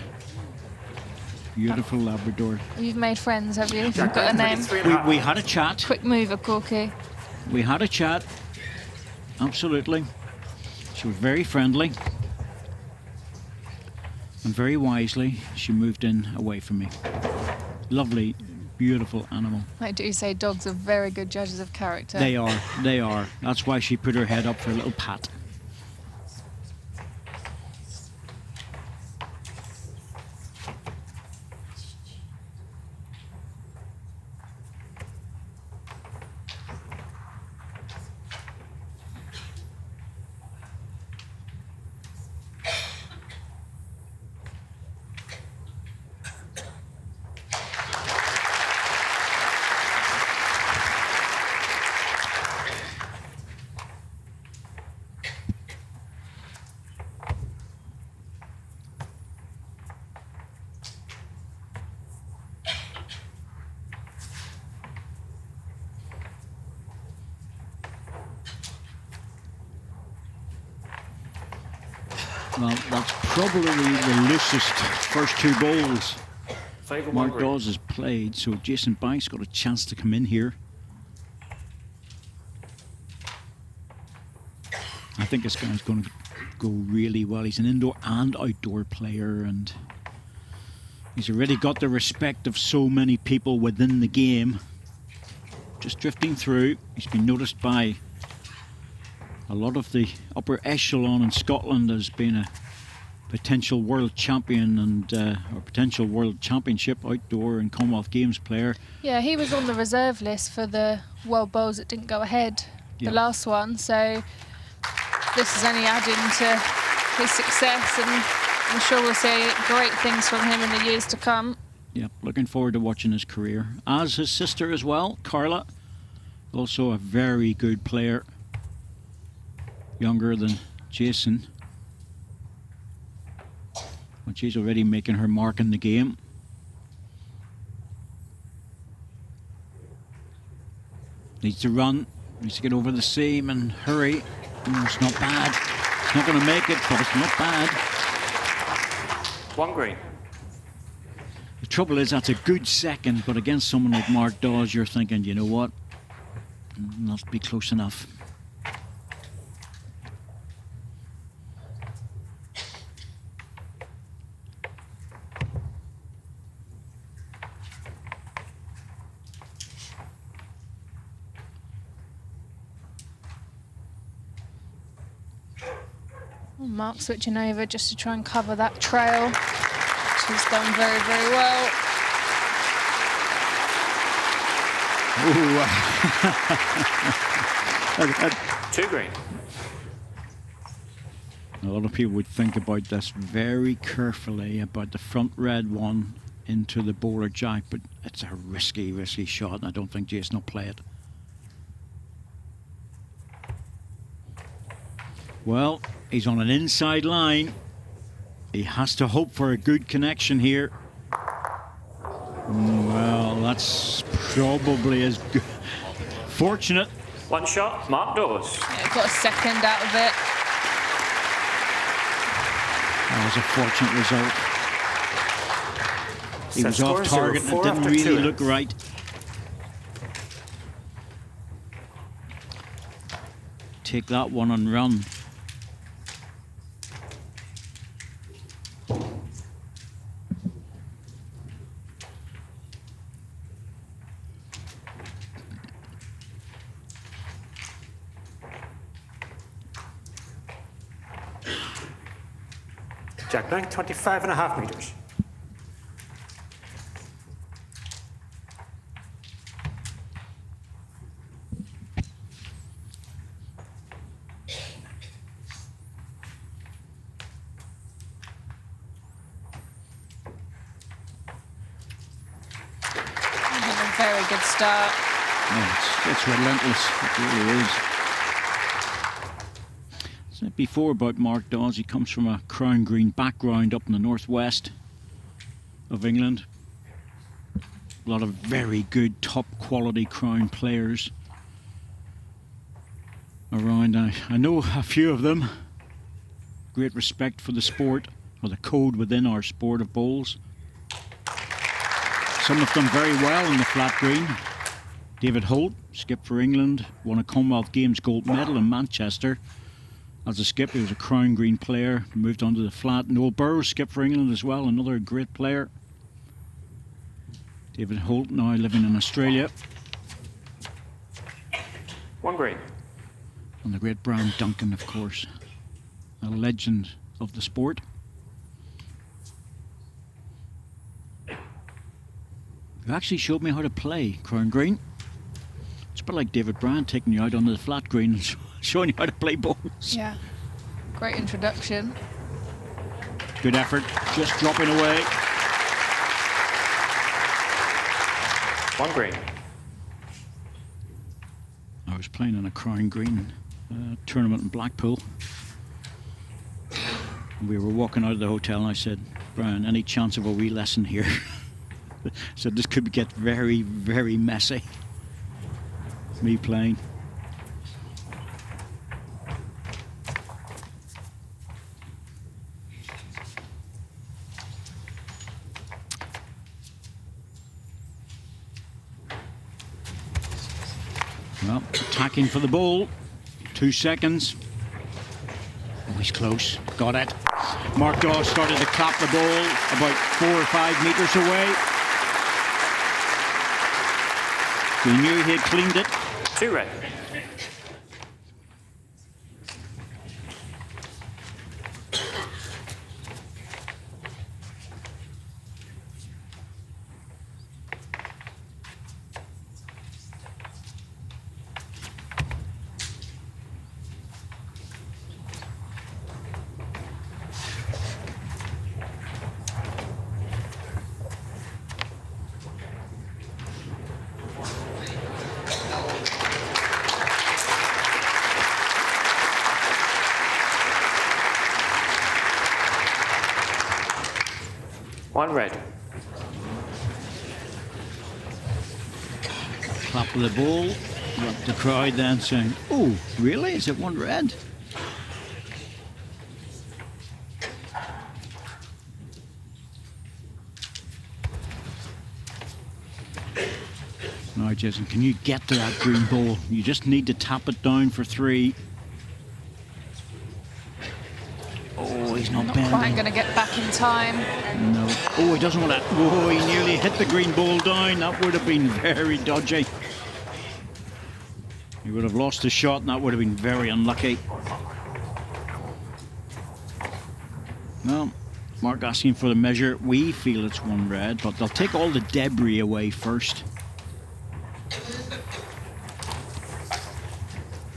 Beautiful Labrador. You've made friends, have you? You've got a name. We had a chat. Quick mover, Corky. We had a chat. Absolutely. She was very friendly. And very wisely, she moved in away from me. Lovely, beautiful animal. I do say dogs are very good judges of character. They are, they are. That's why she put her head up for a little pat. Well, that's probably the loosest first two balls Favourite Mark one green. Dawes has played, so Jason Banks got a chance to come in here. I think this guy's going to go really well. He's an indoor and outdoor player, and he's already got the respect of so many people within the game. Just drifting through, he's been noticed by a lot of the upper echelon in Scotland as being a potential world champion and or potential world championship outdoor and Commonwealth Games player. Yeah, he was on the reserve list for the World Bowls that didn't go ahead, Yeah. the last one. So this is only adding to his success, and I'm sure we'll see great things from him in the years to come. Yeah, looking forward to watching his career. As his sister as well, Carla, also a very good player. Younger than Jason. But she's already making her mark in the game. Needs to run, needs to get over the seam and hurry. It's not bad. It's not going to make it, but it's not bad. One green. The trouble is that's a good second, but against someone like Mark Dawes, you're thinking, you know what? Must be close enough. Mark switching over just to try and cover that trail. She's done very, very well. Two green. A lot of people would think about this very carefully, about the front red one into the bowler jack, but it's a risky, risky shot, and I don't think Jason will play it. Well, he's on an inside line. He has to hope for a good connection here. Well, that's probably as good. Fortunate. One shot, Mark Dawes. Yeah, got a second out of it. That was a fortunate result. He Set was score off target and it 0-4 didn't after really 2 look right. Take that one and run. Jack length 25.5 metres. Very good start. Oh, it's relentless. It really is. Said before about Mark Dawes, he comes from a crown green background up in the northwest of England. A lot of very good, top quality crown players around. I know a few of them. Great respect for the sport, or the code within our sport of bowls. Some have done very well in the flat green. David Holt, skip for England, won a Commonwealth Games gold medal in Manchester. As a skip, he was a crown green player, moved on to the flat. Noel Burrows, skip for England as well, another great player. David Holt, now living in Australia. 1 green. And the great Brian Duncan, of course, a legend of the sport. You actually showed me how to play crown green. It's a bit like David Bryan taking you out onto the flat green and showing you how to play bowls. Yeah. Great introduction. Good effort, just dropping away. 1 green. I was playing in a crown green tournament in Blackpool. We were walking out of the hotel and I said, Brian, any chance of a wee lesson here? So this could get very, very messy. Me playing. Well, attacking for the ball. 2 seconds. Oh, he's close. Got it. Mark Dawes started to clap the ball about 4 or 5 metres away. He knew he had cleaned it. 2 red. One red. Clap of the ball. Got the crowd then saying, oh, really? Is it 1 red? Now, Jason, can you get to that green ball? You just need to tap it down for 3. Oh, he's not bending. Quite going to get back in time. No. Oh, he doesn't want that. Oh, he nearly hit the green ball down. That would have been very dodgy. He would have lost his shot and that would have been very unlucky. Well, Mark asking for the measure. We feel it's 1 red, but they'll take all the debris away first.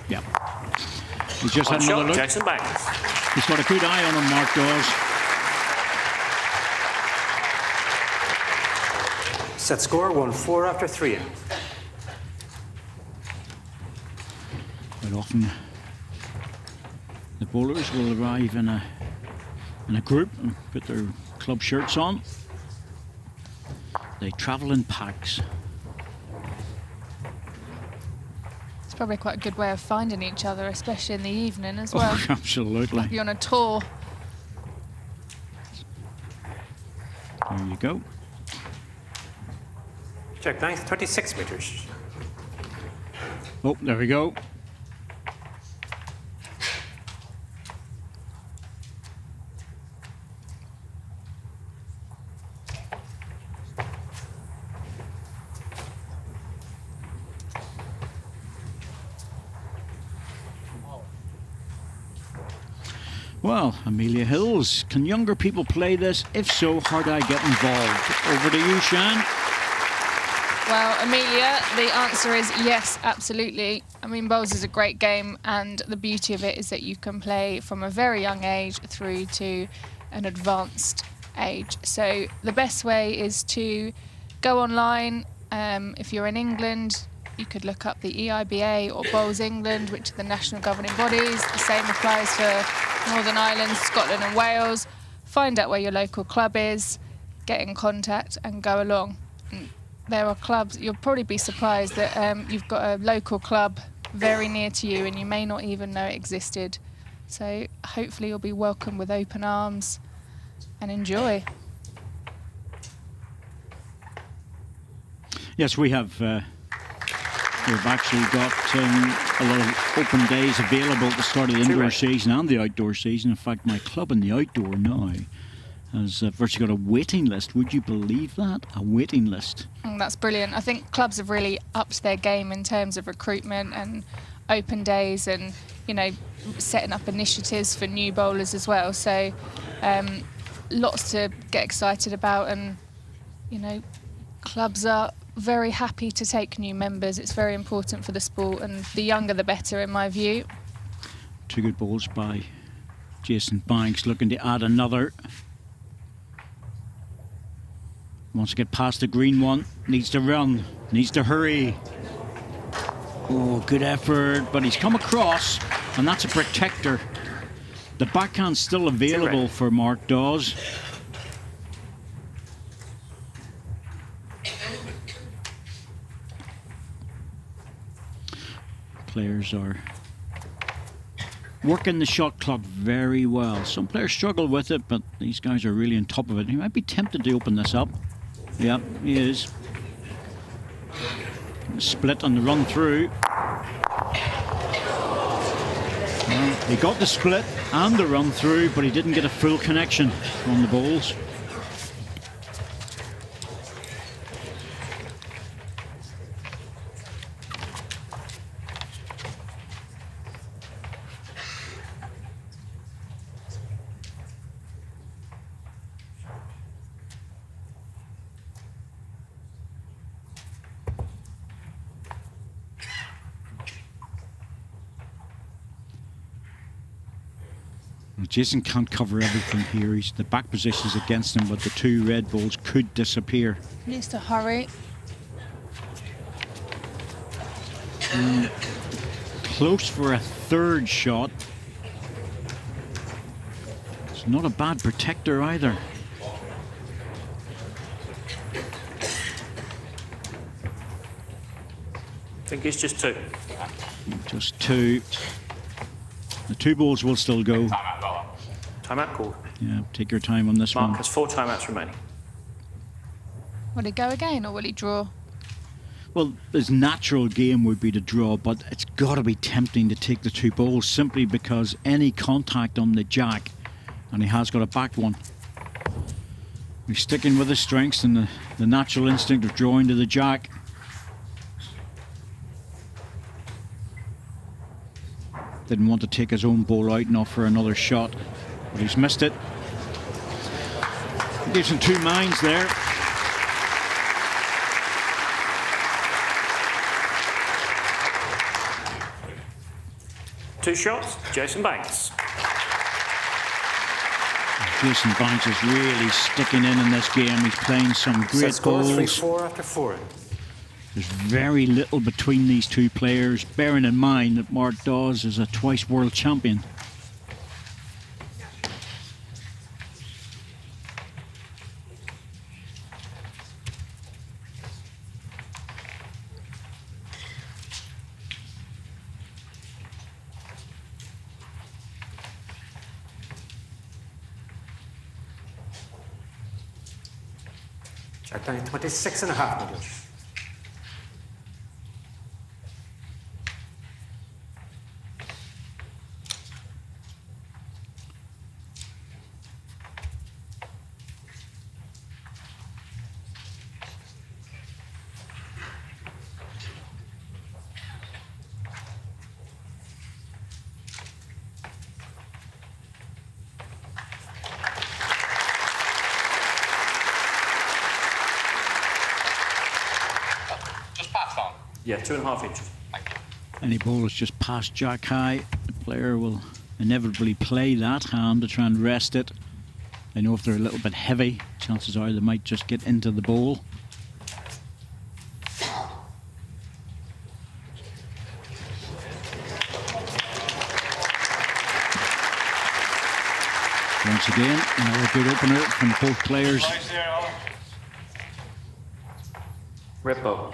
Yeah. He's just had another look. Jackson Banks. He's got a good eye on him, Mark Dawes. Set score 1-4 after 3. Quite often the bowlers will arrive in a group and put their club shirts on. They travel in packs. It's probably quite a good way of finding each other, especially in the evening as well. Oh, absolutely. You're on a tour. There you go. Jack length 26 metres. Oh, there we go. Well, Amelia Hills, can younger people play this? If so, how do I get involved? Over to you, Shan. Well, Amelia, the answer is yes, absolutely. I mean, bowls is a great game, and the beauty of it is that you can play from a very young age through to an advanced age. So the best way is to go online. If you're in England, you could look up the EIBA or Bowls England, which are the national governing bodies. The same applies for Northern Ireland, Scotland and Wales. Find out where your local club is, get in contact and go along. And there are clubs, you'll probably be surprised that you've got a local club very near to you and you may not even know it existed. So hopefully you'll be welcomed with open arms and enjoy. Yes, we've actually got a lot of open days available at the start of the indoor season and the outdoor season. In fact, my club in the outdoor now has virtually got a waiting list. Would you believe that? A waiting list. That's brilliant. I think clubs have really upped their game in terms of recruitment and open days and, you know, setting up initiatives for new bowlers as well. So lots to get excited about, and, you know, clubs are very happy to take new members. It's very important for the sport, and the younger the better in my view. Two good balls by Jason Banks, looking to add another. Wants to get past the green one, needs to run, needs to hurry. Oh, good effort, but he's come across, and that's a protector. The backhand's still available for Mark Dawes. Players are working the shot clock very well. Some players struggle with it, but these guys are really on top of it. He might be tempted to open this up. Yep, he is. Split on the run through. Well, he got the split and the run through, but he didn't get a full connection on the balls. Jason can't cover everything here. The back position's against him, but the two red balls could disappear. He needs to hurry. Close for a third shot. It's not a bad protector either. I think it's just two. Just two. The two balls will still go. Timeout called. Yeah, take your time on this Mark one. has 4 timeouts remaining. Will he go again or will he draw? Well, his natural game would be to draw, but it's got to be tempting to take the two balls simply because any contact on the jack, and he has got a back one. He's sticking with his strengths and the natural instinct of drawing to the jack. Didn't want to take his own ball out and offer another shot, but he's missed it. He gives him two minds there. Two shots, Jason Banks. Jason Banks is really sticking in this game. He's playing some great balls. 3-4 after 4. There's very little between these two players, bearing in mind that Mark Dawes is a twice world champion. Check down 26.5 meters. Yeah, 2.5 inches. Any ball is just past jack high, the player will inevitably play that hand to try and rest it. They know if they're a little bit heavy, chances are they might just get into the bowl. Once again, another good opener from both players. Rippo.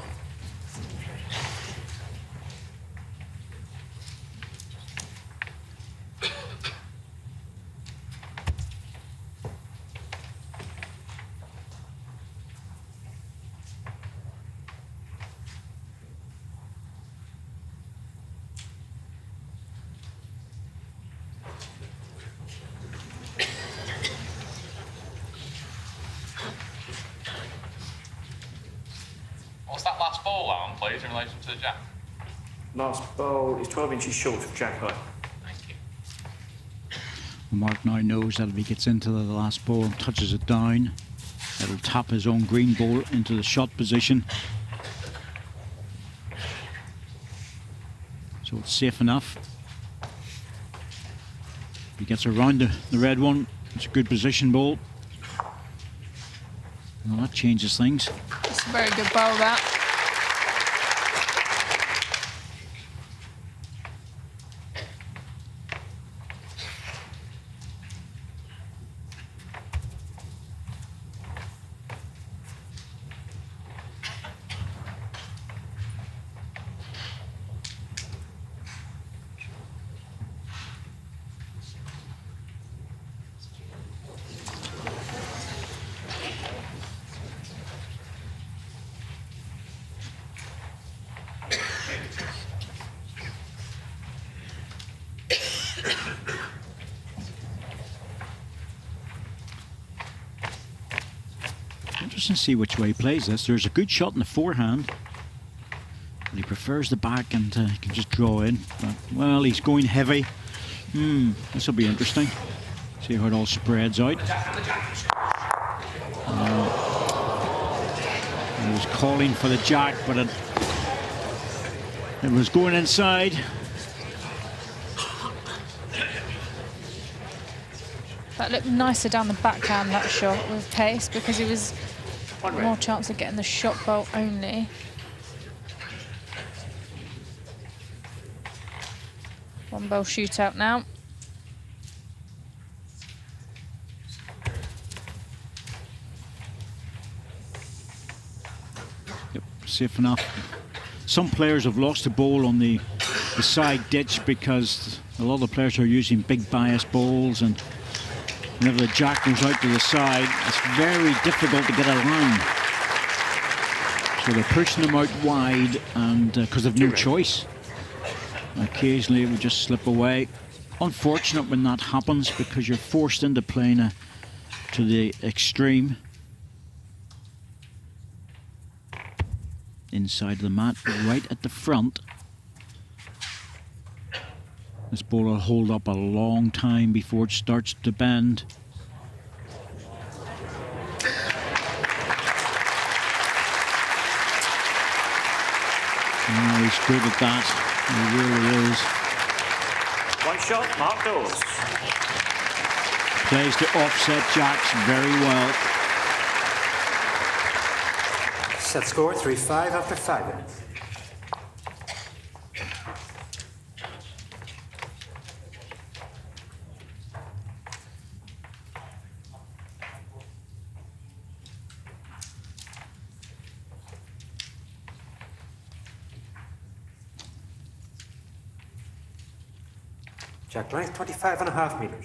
What's that last ball on, please, in relation to the jack? Last bowl is 12 inches short of jack high. Thank you. Mark now knows that if he gets into the last ball and touches it down, it'll tap his own green ball into the shot position. So it's safe enough. If he gets around the red one, it's a good position ball. Well, that changes things. It's a very good bowl, that. Interesting to see which way he plays this. There's a good shot in the forehand, but he prefers the back and he can just draw in. But, well, he's going heavy. This will be interesting. See how it all spreads out. He was calling for the jack, but it was going inside. That looked nicer down the backhand, that shot, with pace, because he was more chance of getting the shot bolt only. One bowl shootout now. Yep, safe enough. Some players have lost the ball on the side ditch because a lot of the players are using big bias balls, and whenever the jack goes out to the side, it's very difficult to get a line. So they're pushing them out wide, and because they've no choice. Occasionally it would just slip away. Unfortunate when that happens, because you're forced into playing to the extreme. Inside the mat, right at the front. This ball will hold up a long time before it starts to bend. Oh, he's good at that. He really is. One shot, Mark Dawes. Plays the offset jacks very well. Set score 3-5 after 5 minutes. Jack length 25.5 meters.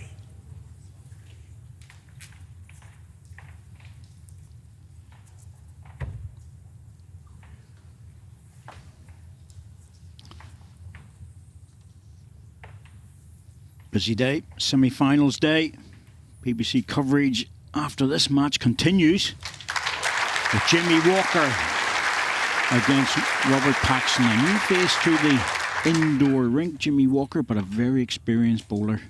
Busy day, semi-finals day. BBC coverage after this match continues with Jimmy Walker against Robert Paxson. A new face to the indoor rink, Jimmy Walker, but a very experienced bowler.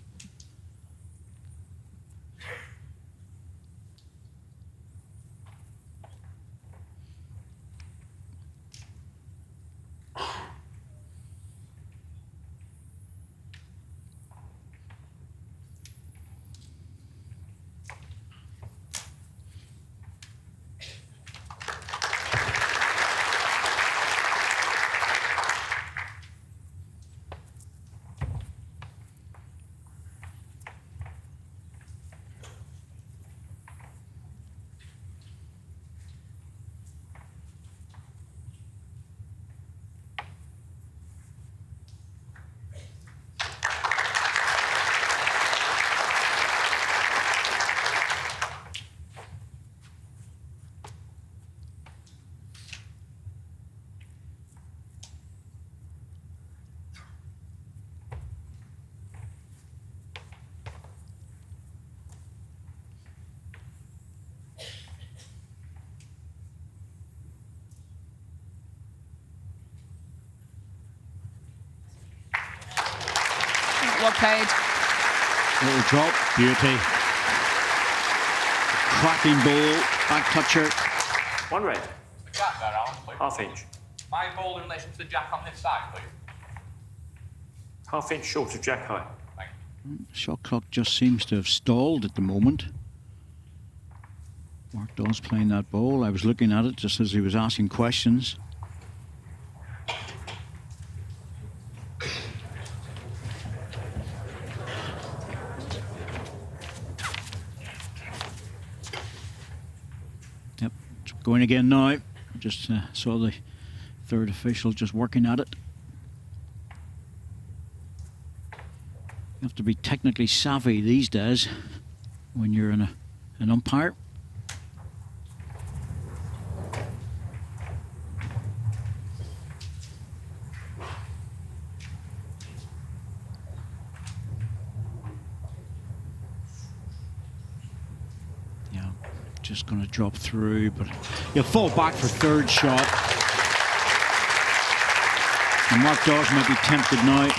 well played. Little drop, beauty. Cracking ball, back toucher. 1 red. The jack there, Alan, please. Half inch. My ball in relation to the jack on this side, please. Half inch short of jack high. Thank you. Shot clock just seems to have stalled at the moment. Mark Dawes playing that ball. I was looking at it just as he was asking questions. Yep, it's going again now. Just saw the third official just working at it. You have to be technically savvy these days when you're an umpire. Yeah, just going to drop through, but he'll fall back for third shot. And Mark Dawes might be tempted now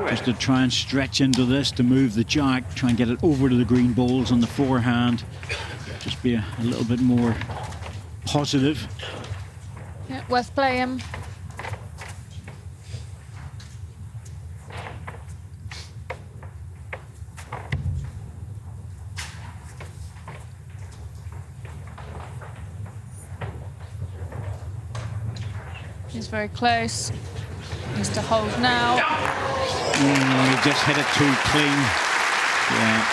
just to try and stretch into this to move the jack, try and get it over to the green balls on the forehand. Just be a little bit more positive. Yeah, worth playing. He's very close. Needs to hold now. He just hit it too clean. Yeah.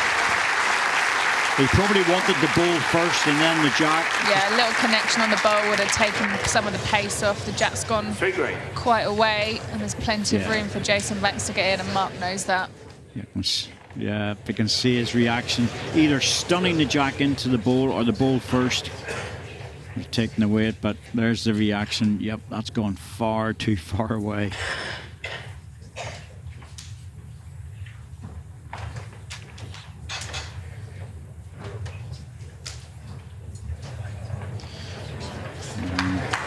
He probably wanted the ball first and then the jack. Yeah, a little connection on the bowl would have taken some of the pace off. The jack's gone 3 green. quite away, and there's plenty of Yeah. room for Jason Banks to get in, and Mark knows that. Yeah, you can see his reaction. Either stunning the jack into the ball or the ball first. He's taking away it, but there's the reaction. Yep, that's gone far too far away.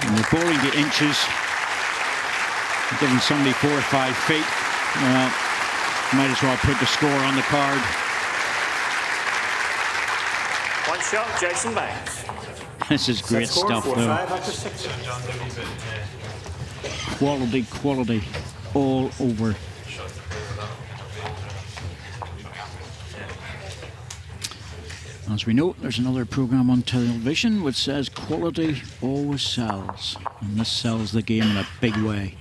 And they're bowling the inches, giving somebody 4 or 5 feet. Well, might as well put the score on the card. 1 shot, Jason Banks. This is great Set score, stuff, 4-5 though. after 6. Quality, quality, all over. As we know, there's another program on television which says quality always sells, and this sells the game in a big way.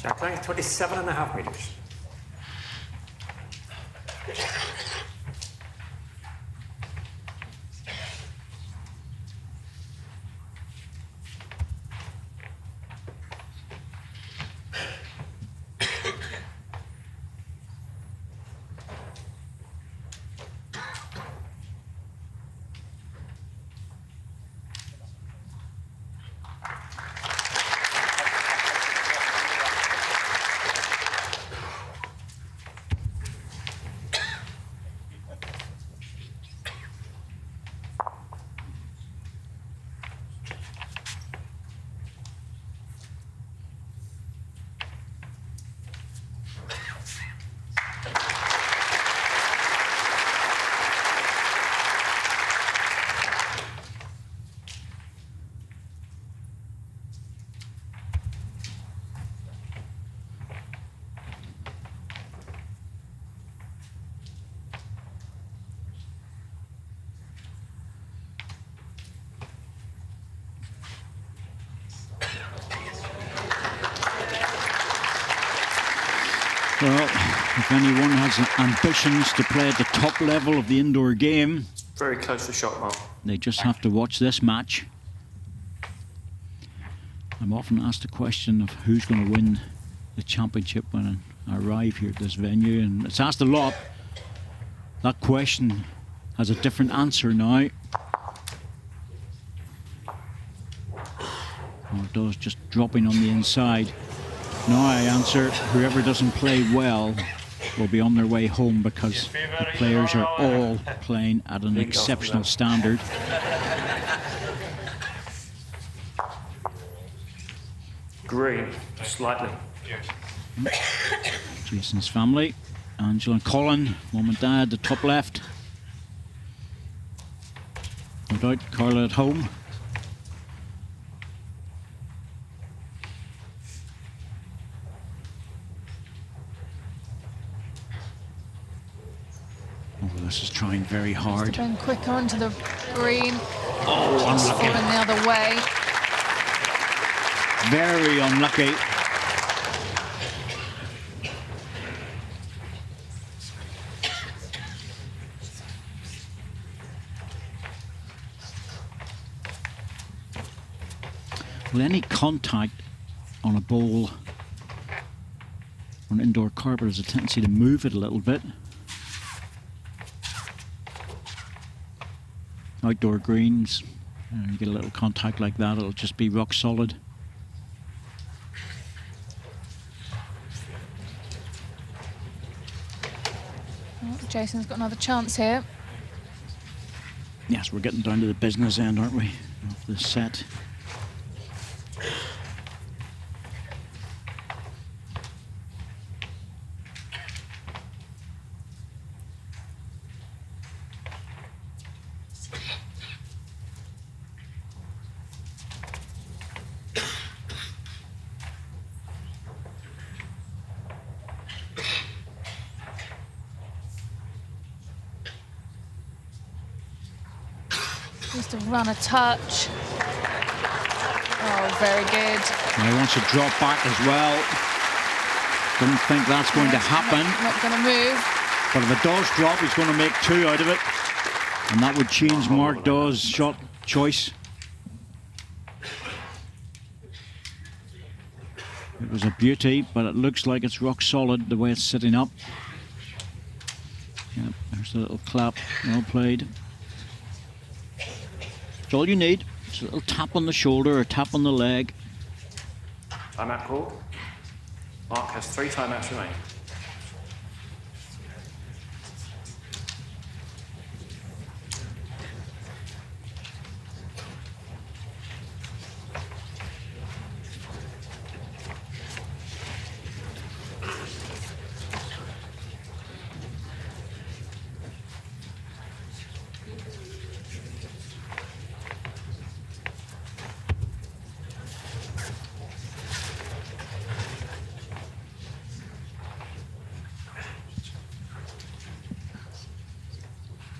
Jack length 27.5 meters. Well, if anyone has ambitions to play at the top level of the indoor game, Very close to shot mark. they just have to watch this match. I'm often asked the question of who's going to win the championship when I arrive here at this venue, and it's asked a lot. That question has a different answer now. Dawes just dropping on the inside. Now I answer, whoever doesn't play well will be on their way home, because the players are all playing at an exceptional standard. Green, slightly. Jason's family, Angela and Colin, mum and dad, the top left. No doubt Carla at home. Oh, this is trying very hard. Going quick onto the green. Oh, Just unlucky. falling the other way. Very unlucky. Well, any contact on a ball on indoor carpet has a tendency to move it a little bit. Outdoor greens, you get a little contact like that, it'll just be rock solid. Oh, Jason's got another chance here. Yes, we're getting down to the business end, aren't we, of the set. Just to run a touch. Oh, very good. And he wants to drop back as well. Don't think that's going to happen. Not going to move. But if it does drop, he's going to make two out of it. And that would change Mark Dawes' shot choice. It was a beauty, but it looks like it's rock solid the way it's sitting up. Yep, there's a little clap. Well played. It's all you need. It's a little tap on the shoulder or tap on the leg. Timeout call. Mark has 3 timeouts remaining.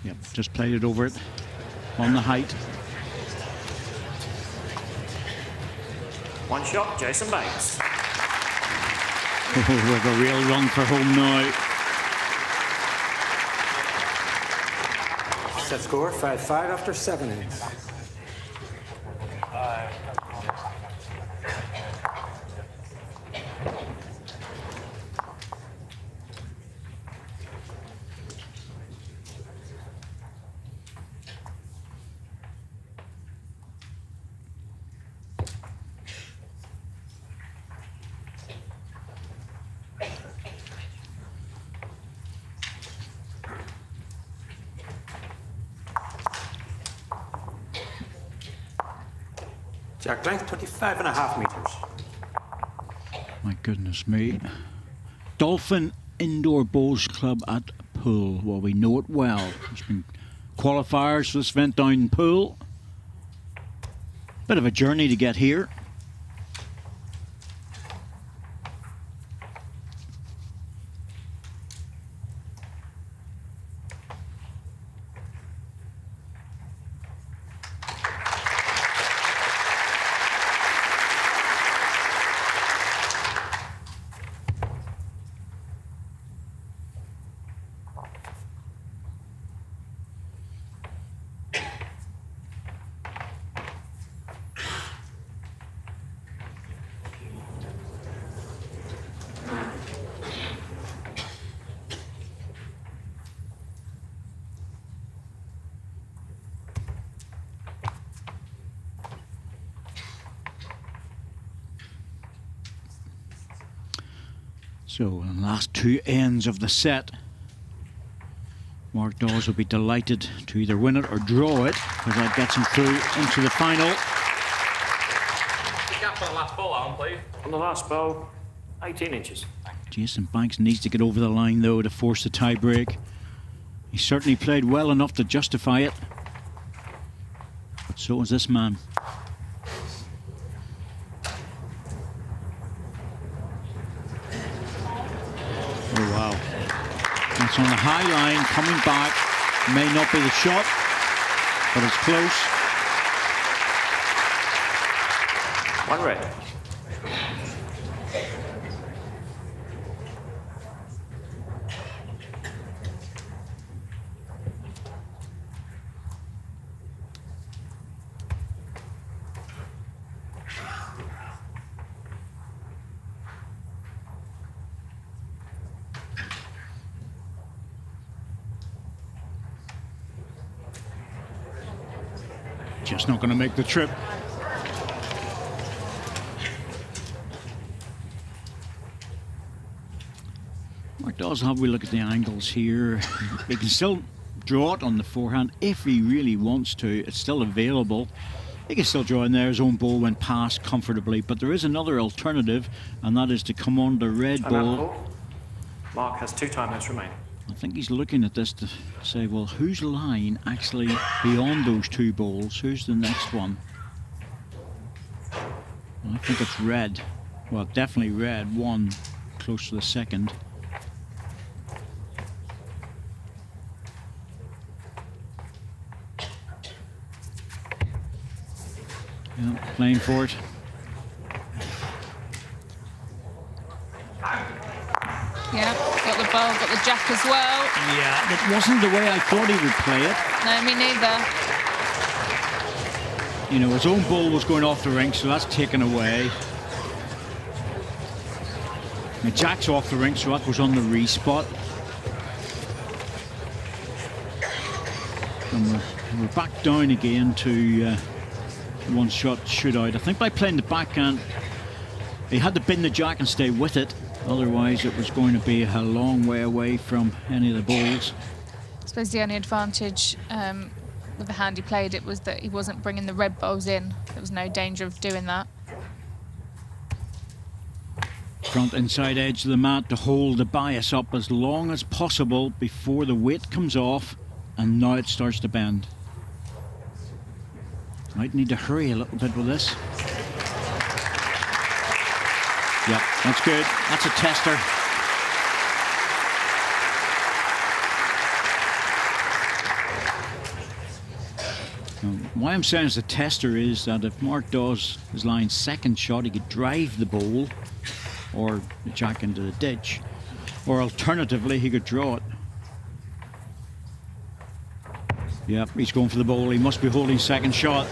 Yep, just played it over it on the height. One shot, Jason Banks. Oh, with a real run for home now. Set score 5-5 after 7 innings. Jack length 25.5 meters. My goodness me. Dolphin Indoor Bowls Club at Poole. Well, we know it well. There's been qualifiers for this event down in Poole. Bit of a journey to get here. So, in the last two ends of the set, Mark Dawes will be delighted to either win it or draw it, because that gets him through into the final. The gap on the last ball, Alan, please. On the last bow, 18 inches. Jason Banks needs to get over the line, though, to force the tie break. He certainly played well enough to justify it. But so is this man. Oh, wow. That's on the high line, coming back. May not be the shot, but it's close. One red. Just not going to make the trip. Mark Dawes will have a wee look at the angles here. He can still draw it on the forehand if he really wants to. It's still available. He can still draw in there. His own ball went past comfortably, but there is another alternative, and that is to come on the red ball. Mark has 2 timeouts remaining. I think he's looking at this to say, well, whose line actually beyond those 2 balls? Who's the next one? Well, I think it's red. Well, definitely red. 1 close to the second. Yeah, playing for it. Yeah, got the ball, got the jack as well. Yeah, that wasn't the way I thought he would play it. No, me neither. You know, his own ball was going off the rink, so that's taken away. The jack's off the rink, so that goes on the re-spot. And we're back down again to 1 shot shootout. I think by playing the backhand, he had to bin the jack and stay with it. Otherwise, it was going to be a long way away from any of the balls. I suppose the only advantage with the hand he played it was that he wasn't bringing the red balls in. There was no danger of doing that. Front inside edge of the mat to hold the bias up as long as possible before the weight comes off, and now it starts to bend. Might need to hurry a little bit with this. Yeah, that's good. That's a tester. Why I'm saying it's a tester is that if Mark Dawes is lying second shot, he could drive the ball or the jack into the ditch, or alternatively he could draw it. Yeah, he's going for the ball. He must be holding second shot.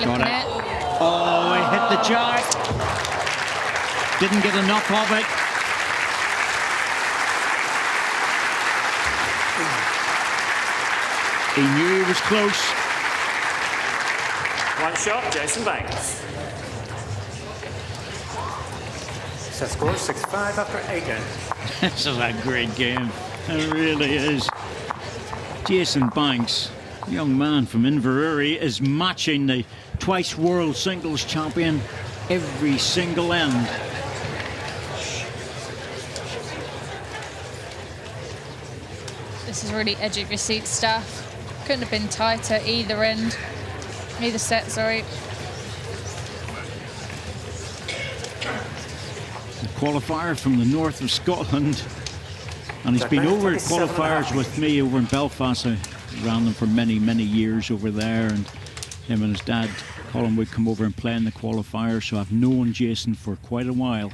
Got it. Oh, he hit the jack. Didn't get enough of it. He knew he was close. 1 shot, Jason Banks. Set score 6-5 after 8 ends. This is a great game. It really is. Jason Banks, young man from Inverurie, is matching the twice world singles champion every single end. This is really edge of your seat stuff. Couldn't have been tighter either end. Either set, sorry. The qualifier from the north of Scotland. And he's been over at qualifiers with me over in Belfast. I ran them for many, many years over there. And him and his dad, Colin, would come over and play in the qualifier. So I've known Jason for quite a while.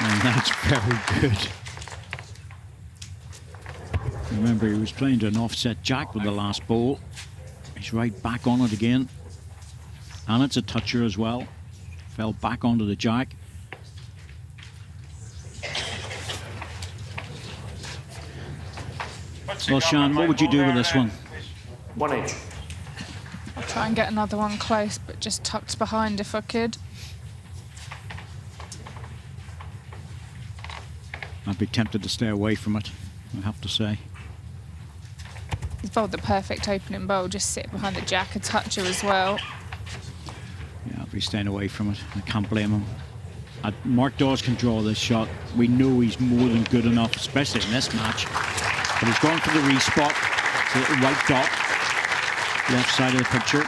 And that's very good. Remember, he was playing to an offset jack with the last bowl. He's right back on it again. And it's a toucher as well. Fell back onto the jack. Well, Sean, what would you do with this one? 1 each. I'll try and get another one close, but just tucked behind if I could. I'd be tempted to stay away from it, I have to say. He's bowled the perfect opening bowl, just sit behind the jack, a toucher as well. Yeah, I'd be staying away from it. I can't blame him. Mark Dawes can draw this shot. We know he's more than good enough, especially in this match. But he's gone for the respot. It's a little white dot, left side of the picture.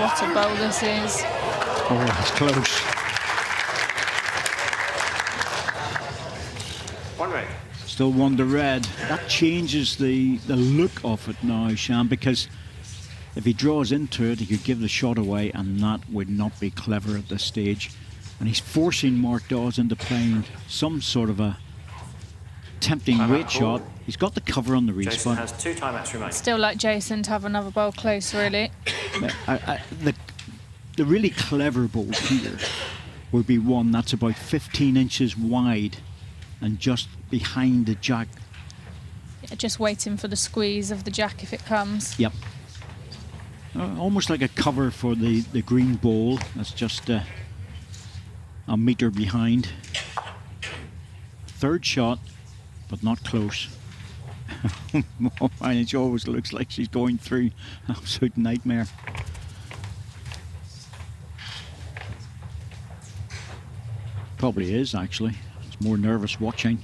What a bowl this is. Oh, that's close. 1 red. Still 1 to red. That changes the look of it now, Shan, because if he draws into it, he could give the shot away, and that would not be clever at this stage. And he's forcing Mark Dawes into playing some sort of a tempting weight shot. He's got the cover on the Jason respot. has 2 timeouts remaining. Still like Jason to have another bowl close, really. The really clever bowl here would be one that's about 15 inches wide and just behind the jack. Yeah, just waiting for the squeeze of the jack if it comes. Yep. Almost like a cover for the green bowl. That's just a metre behind. 3rd shot, but not close. And it always looks like she's going through. Absolute nightmare. Probably is, actually. It's more nervous watching.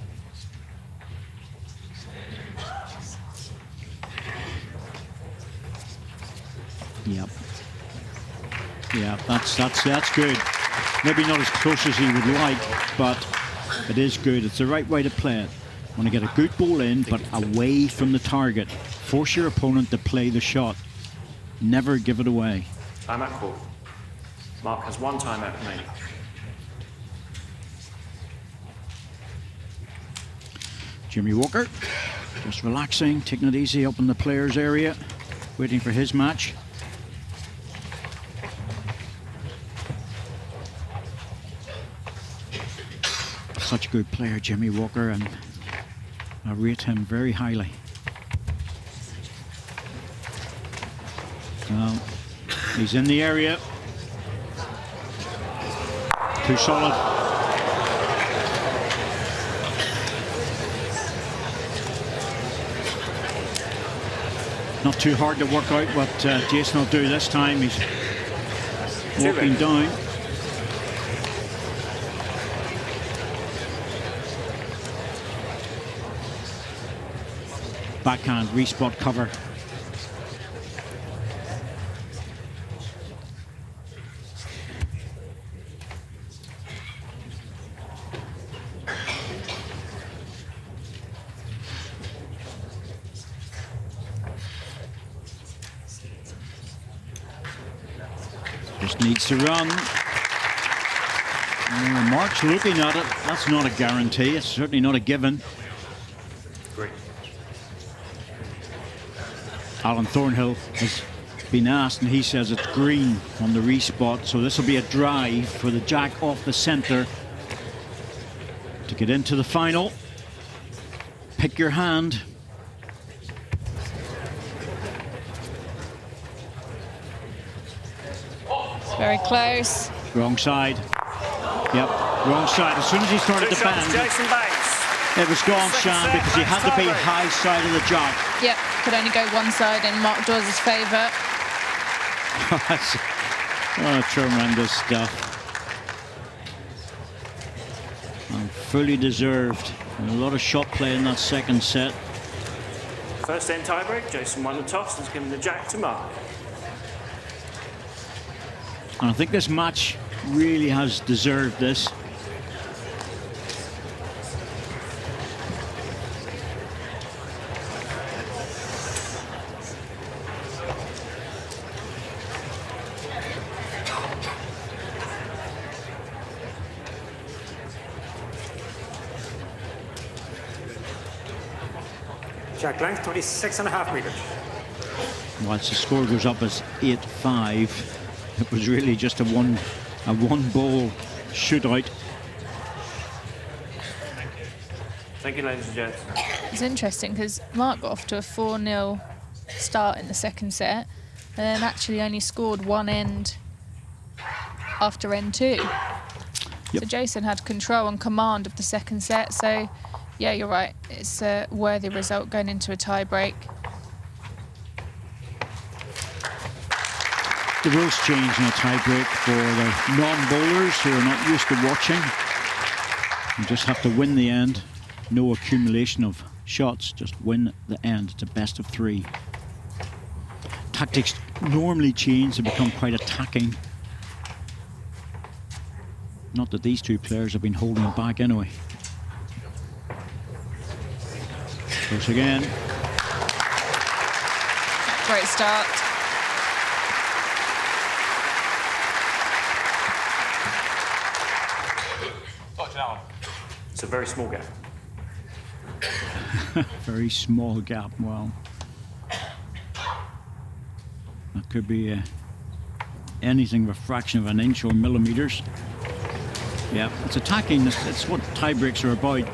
Yep. Yeah, that's good. Maybe not as close as he would like, but it is good. It's the right way to play it. Want to get a good ball in, but away from the target. Force your opponent to play the shot. Never give it away. Timeout call. Mark has 1 timeout remaining. Jimmy Walker, just relaxing, taking it easy up in the players' area, waiting for his match. Such a good player, Jimmy Walker, and I rate him very highly. Well, he's in the area. Too solid. Not too hard to work out what Jason will do this time. He's walking down. Backhand respot cover. Just needs to run. Mark's looking at it. That's not a guarantee. It's certainly not a given. Great. Alan Thornhill has been asked, and he says it's green on the respot. So this will be a drive for the jack off the centre to get into the final. Pick your hand. Very close. Wrong side. Yep, wrong side. As soon as he started to bend, Jason Bates. it was gone, Shan, because he had to be high side of the jack. Yep, could only go one side in Mark Dawes' favour. Oh, tremendous stuff. And fully deserved. And a lot of shot play in that second set. First end tiebreak. Jason won the toss and has given the jack to Mark. And I think this match really has deserved this. Jack length 26.5 meters. Whilst the score goes up as 8-5, it was really just a one ball shootout. Thank you, ladies and gents. It's interesting because Mark got off to a 4-0 start in the second set and then actually only scored one end after end 2. Yep. So Jason had control and command of the second set. So, yeah, you're right. It's a worthy result going into a tie break. The rules change in a tie break for the non-bowlers who are not used to watching. You just have to win the end. No accumulation of shots, just win the end. It's a best of 3. Tactics normally change to become quite attacking. Not that these two players have been holding it back anyway. Close again. Great start. Touch that one. It's a very small gap. Very small gap. Wow. That could be anything of a fraction of an inch or millimeters. Yeah, it's attacking. That's what tie breaks are about.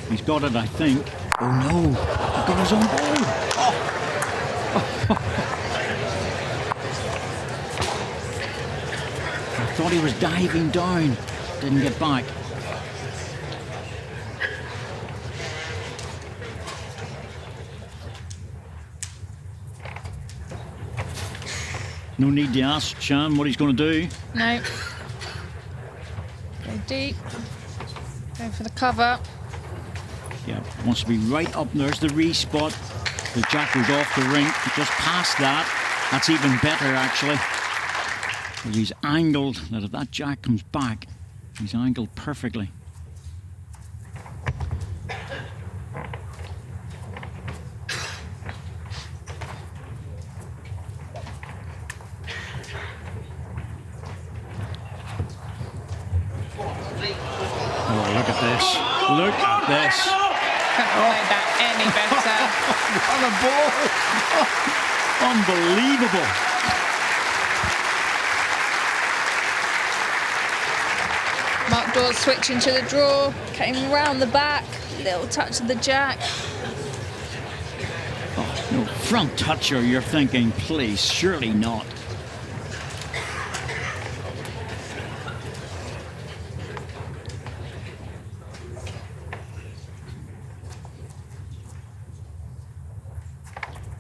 He's got it, I think. Oh no, he's got his own ball. Oh. I thought he was diving down. Didn't get back. No need to ask Shan what he's going to do. No. Go deep. Go for the cover. Yeah, wants to be right up. There's the re-spot. The jack goes off the rink, just past that. That's even better, actually. He's angled, that if that jack comes back, he's angled perfectly. Oh, look at this. Look at this. Couldn't have played that any better. Unbelievable. Mark Dawes switching to the draw. Came round the back. Little touch of the jack. Oh, no, front toucher, you're thinking, please, surely not.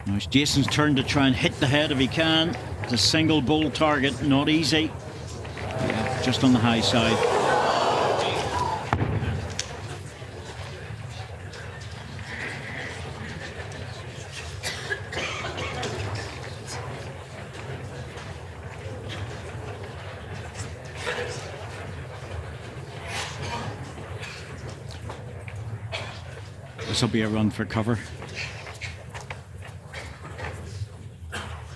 Now it's Jason's turn to try and hit the head if he can. It's a single bull target, not easy. Yeah, just on the high side. This will be a run for cover.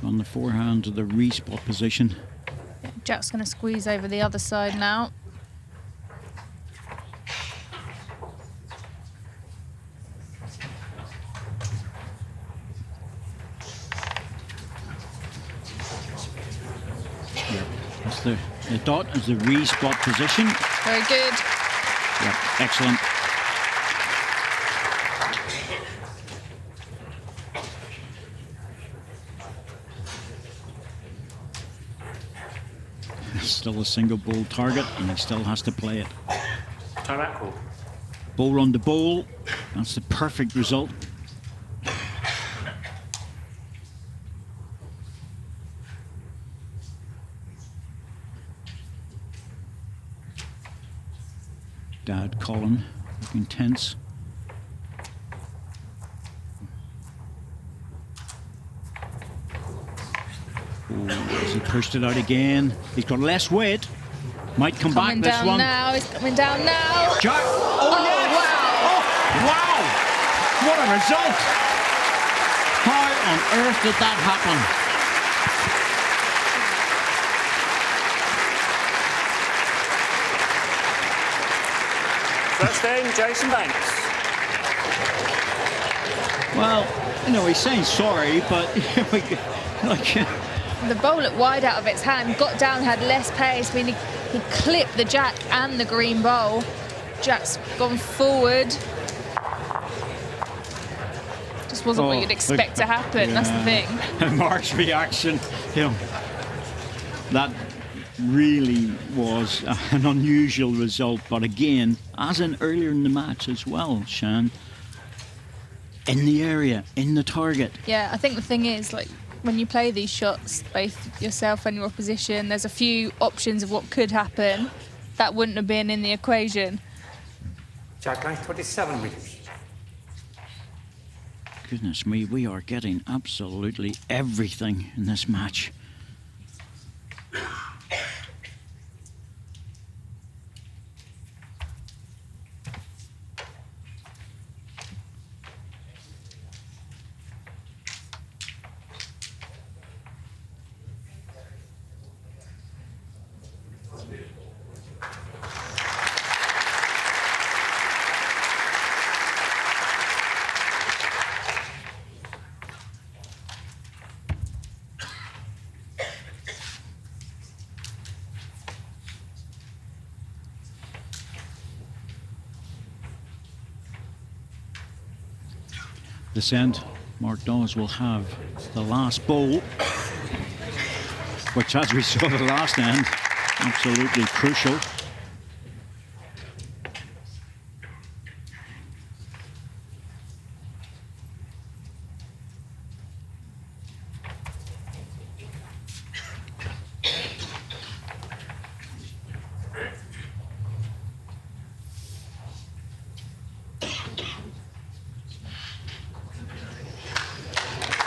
On the forehand to the re-spot position. Jack's going to squeeze over the other side now. Yeah, that's the dot is the re-spot position. Very good. Yeah, excellent. Still a single bowl target, and he still has to play it. Timeout call. Bowl on the bowl. That's the perfect result. Dad Colin looking tense. Oh, as he pushed it out again. He's got less weight. Might come back this one. He's coming down now. Jack. Oh, yes. Wow. Oh, wow. What a result. How on earth did that happen? First in, Jason Banks. Well, you know, he's saying sorry, but The bowl looked wide out of its hand, got down, had less pace. I mean, he clipped the jack and the green bowl. Jack's gone forward. Just wasn't what you'd expect to happen, that's the thing. Mark's reaction, that really was an unusual result. But again, as in earlier in the match as well, Shan, in the area, in the target. Yeah, I think the thing is, like, when you play these shots, both yourself and your opposition, there's a few options of what could happen that wouldn't have been in the equation. Jack line 27 meters. Goodness me, we are getting absolutely everything in this match. This end, Mark Dawes will have the last bowl, which, as we saw the last end, absolutely crucial.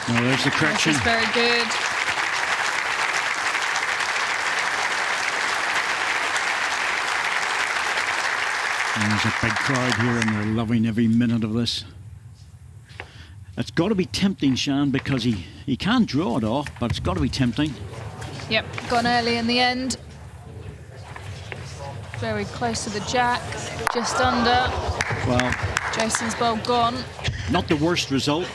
Well, there's the correction. This is very good. And there's a big crowd here and they're loving every minute of this. It's got to be tempting, Shan, because he can draw it off, but it's got to be tempting. Yep, gone early in the end. Very close to the jack, just under. Well, Jason's bowl gone. not the worst result.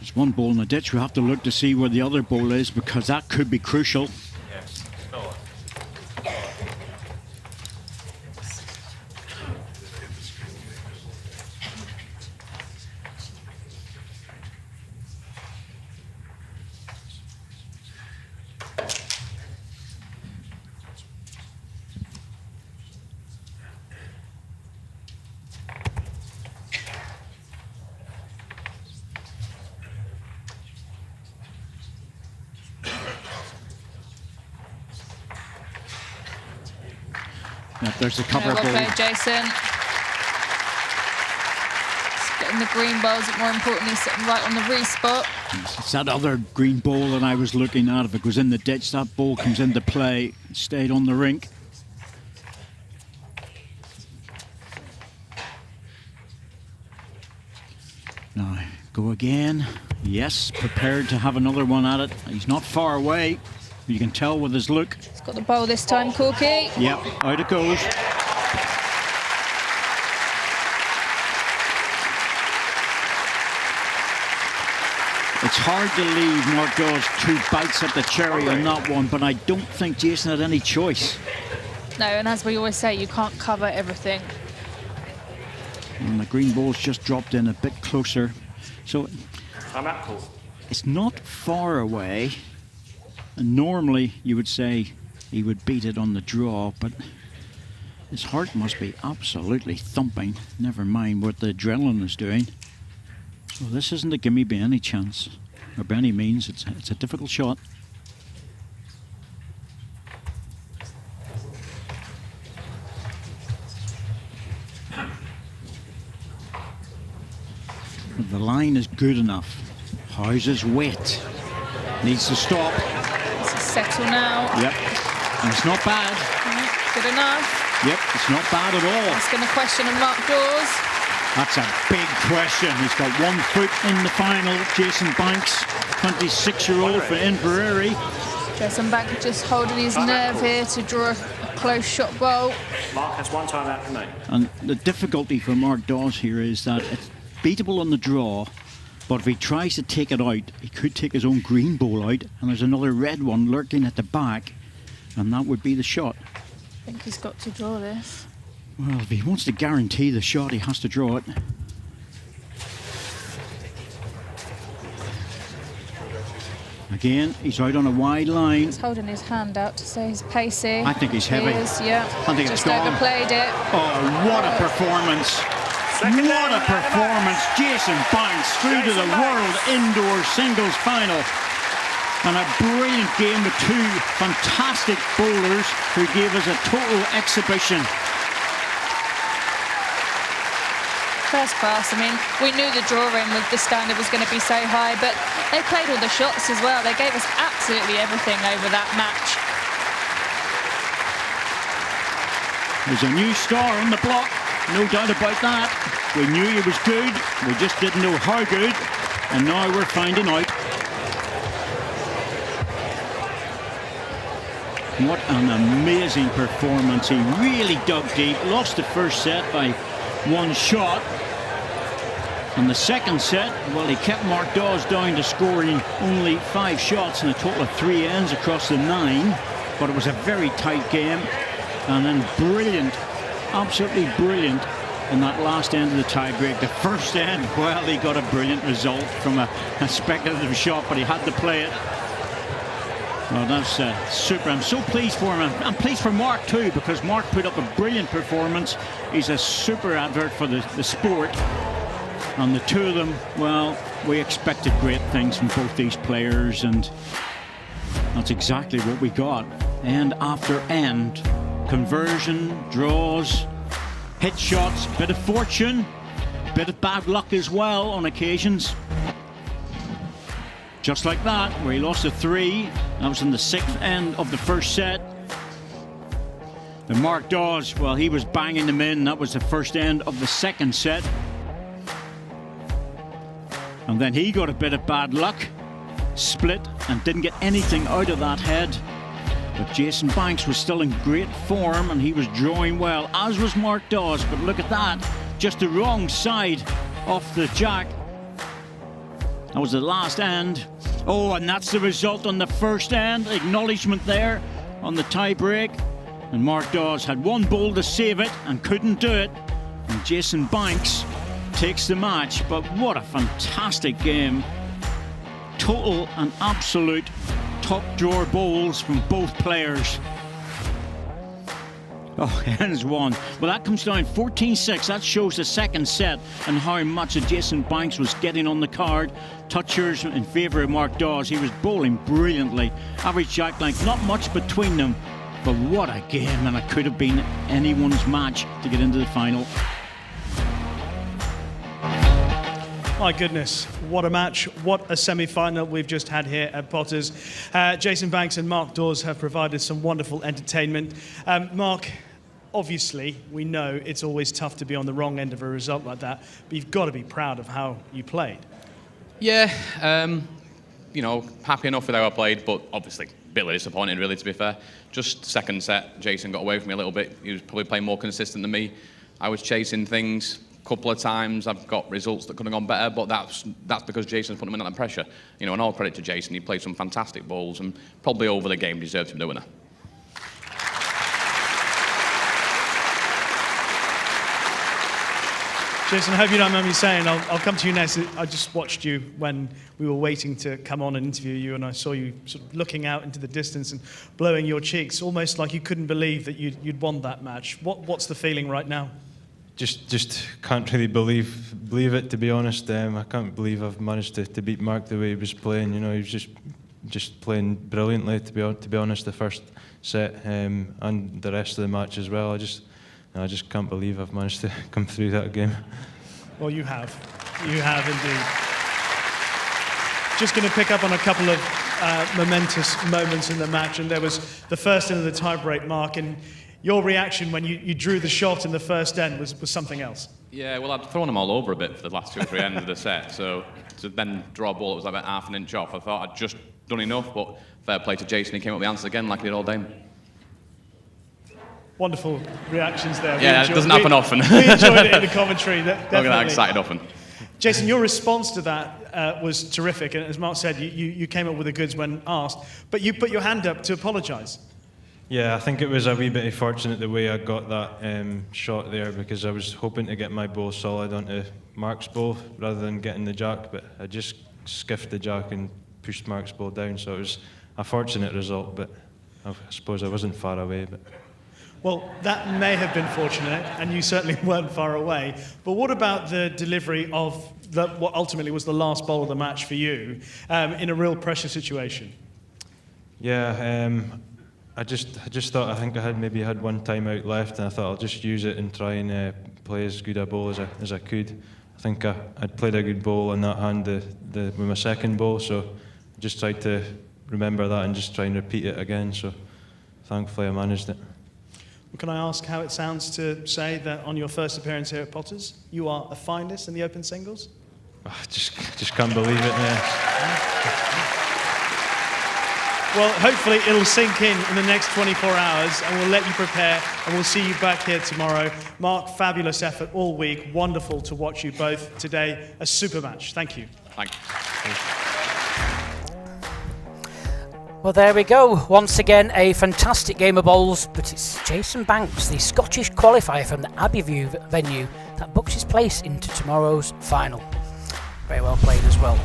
There's one ball in the ditch. We have to look to see where the other ball is, because that could be crucial. Yes. Yep, there's the cover Well ball. played, Jason. Just getting the green bowls, but more importantly, sitting right on the respot. It's that other green ball that I was looking at. If it goes in the ditch, that ball comes into play. It stayed on the rink. Now, go again. Yes, prepared to have another one at it. He's not far away. You can tell with his look. He's got the bowl this time, Corky. Yep, out it goes. It's hard to leave Mark Dawes 2 bites at the cherry on that one, but I don't think Jason had any choice. No, and as we always say, you can't cover everything. And the green ball's just dropped in a bit closer. So I'm at call. it's not far away. And normally you would say he would beat it on the draw, but his heart must be absolutely thumping, never mind what the adrenaline is doing. So this isn't a gimme by any chance, or by any means. It's a difficult shot. But the line is good enough. How's his weight? Needs to stop. Settle now. Yep. And it's not bad. Good enough. Yep, it's not bad at all. That's going to question and Mark Dawes. That's a big question. He's got 1 foot in the final. Jason Banks, 26-year-old for Inverary. Jason Banks just holding his nerve here to draw a close shot bowl. Mark has one time out to make. And the difficulty for Mark Dawes here is that it's beatable on the draw, but if he tries to take it out, he could take his own green bowl out, and there's another red one lurking at the back, and that would be the shot. I think he's got to draw this. Well, if he wants to guarantee the shot, he has to draw it. Again, he's out on a wide line. He's holding his hand out to say he's pacey. I think he's heavy. He is, yeah. I think Just it's gone. overplayed it. Oh, what a performance. What a performance. Jason Banks through to the World Indoor Singles Final. And a brilliant game with two fantastic bowlers who gave us a total exhibition. First class. I mean, we knew the drawing with the standard was going to be so high, but they played all the shots as well. They gave us absolutely everything over that match. There's a new star on the block, no doubt about that. We knew he was good, we just didn't know how good, and now we're finding out. What an amazing performance. He really dug deep, lost the first set by one shot. And the second set, well, he kept Mark Dawes down to scoring only 5 shots in a total of 3 ends across the 9. But it was a very tight game. And then brilliant, absolutely brilliant in that last end of the tie-break. The first end, well, he got a brilliant result from a speculative shot, but he had to play it. Well, that's super. I'm so pleased for him. I'm pleased for Mark too, because Mark put up a brilliant performance. He's a super advert for the sport. And the two of them, well, we expected great things from both these players, and that's exactly what we got. End after end. Conversion, draws, hit shots, bit of fortune, bit of bad luck as well on occasions. Just like that, where he lost a 3. That was in the 6th end of the first set. And Mark Dawes, well, he was banging them in. That was the first end of the second set. And then he got a bit of bad luck, split, and didn't get anything out of that head. But Jason Banks was still in great form, and he was drawing well, as was Mark Dawes. But look at that, just the wrong side off the jack. That was the last end. Oh, and that's the result on the first end. Acknowledgement there on the tie break. And Mark Dawes had one bowl to save it and couldn't do it. And Jason Banks takes the match. But what a fantastic game. Total and absolute top drawer bowls from both players. Oh, ends 1. Well, that comes down 14-6. That shows the second set and how much Jason Banks was getting on the card. Touchers in favour of Mark Dawes. He was bowling brilliantly. Average jack length, not much between them. But what a game, and it could have been anyone's match to get into the final. My goodness, what a match, what a semi-final we've just had here at Potters. Jason Banks and Mark Dawes have provided some wonderful entertainment. Mark, obviously, we know it's always tough to be on the wrong end of a result like that, but you've got to be proud of how you played. Yeah, you know, happy enough with how I played, but obviously bitterly disappointed, really, to be fair. Just second set, Jason got away from me a little bit. He was probably playing more consistent than me. I was chasing things. Couple of times I've got results that could have gone better, but that's because Jason's put him under that pressure. You know, and all credit to Jason, he played some fantastic bowls and probably over the game deserved him the winner. Jason, I hope you don't mind me saying, I'll come to you next. I just watched you when we were waiting to come on and interview you, and I saw you sort of looking out into the distance and blowing your cheeks, almost like you couldn't believe that you'd won that match. What's the feeling right now? Just can't really believe it, to be honest. I can't believe I've managed to beat Mark the way he was playing. You know, he was just playing brilliantly, to be honest, the first set and the rest of the match as well. I just can't believe I've managed to come through that game. Well, you have indeed. Just going to pick up on a couple of momentous moments in the match, and there was the first end of the tie-break, Mark, and your reaction when you drew the shot in the first end was something else. Yeah, well, I'd thrown him all over a bit for the last 2 or 3 ends of the set, so to then draw a ball that was like about half an inch off, I thought I'd just done enough, but fair play to Jason, he came up with the answers again like he did all day. Wonderful reactions there. Yeah, it doesn't happen often. We enjoyed it in the commentary. Don't get that excited often. Jason, your response to that was terrific, and as Mark said, you came up with the goods when asked, but you put your hand up to apologise. Yeah, I think it was a wee bit fortunate the way I got that shot there, because I was hoping to get my bowl solid onto Mark's bowl rather than getting the jack, but I just skiffed the jack and pushed Mark's bowl down, so it was a fortunate result, but I suppose I wasn't far away. But well, that may have been fortunate, and you certainly weren't far away. But what about the delivery of what ultimately was the last bowl of the match for you in a real pressure situation? Yeah, I just thought, I think I had one time out left, and I thought I'll just use it and try and play as good a bowl as I could. I think I'd played a good bowl on that hand with my second bowl, so I just tried to remember that and just try and repeat it again. So thankfully I managed it. Well, can I ask how it sounds to say that on your first appearance here at Potters, you are a finalist in the Open Singles? I just can't believe it now. Well, hopefully it'll sink in the next 24 hours, and we'll let you prepare, and we'll see you back here tomorrow. Mark, fabulous effort all week. Wonderful to watch you both today. A super match. Thank you. Thanks. Well, there we go. Once again, a fantastic game of bowls, but it's Jason Banks, the Scottish qualifier from the Abbeyview venue, that books his place into tomorrow's final. Very well played as well.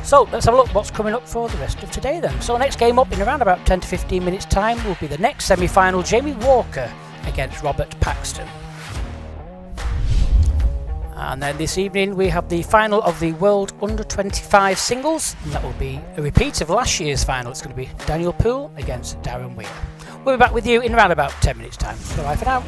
So let's have a look what's coming up for the rest of today then. So next game up in around about 10 to 15 minutes time will be the next semi-final, Jamie Walker against Robert Paxton. And then this evening we have the final of the World Under-25 singles, and that will be a repeat of last year's final. It's going to be Daniel Poole against Darren Weir. We'll be back with you in around about 10 minutes time. Bye for now.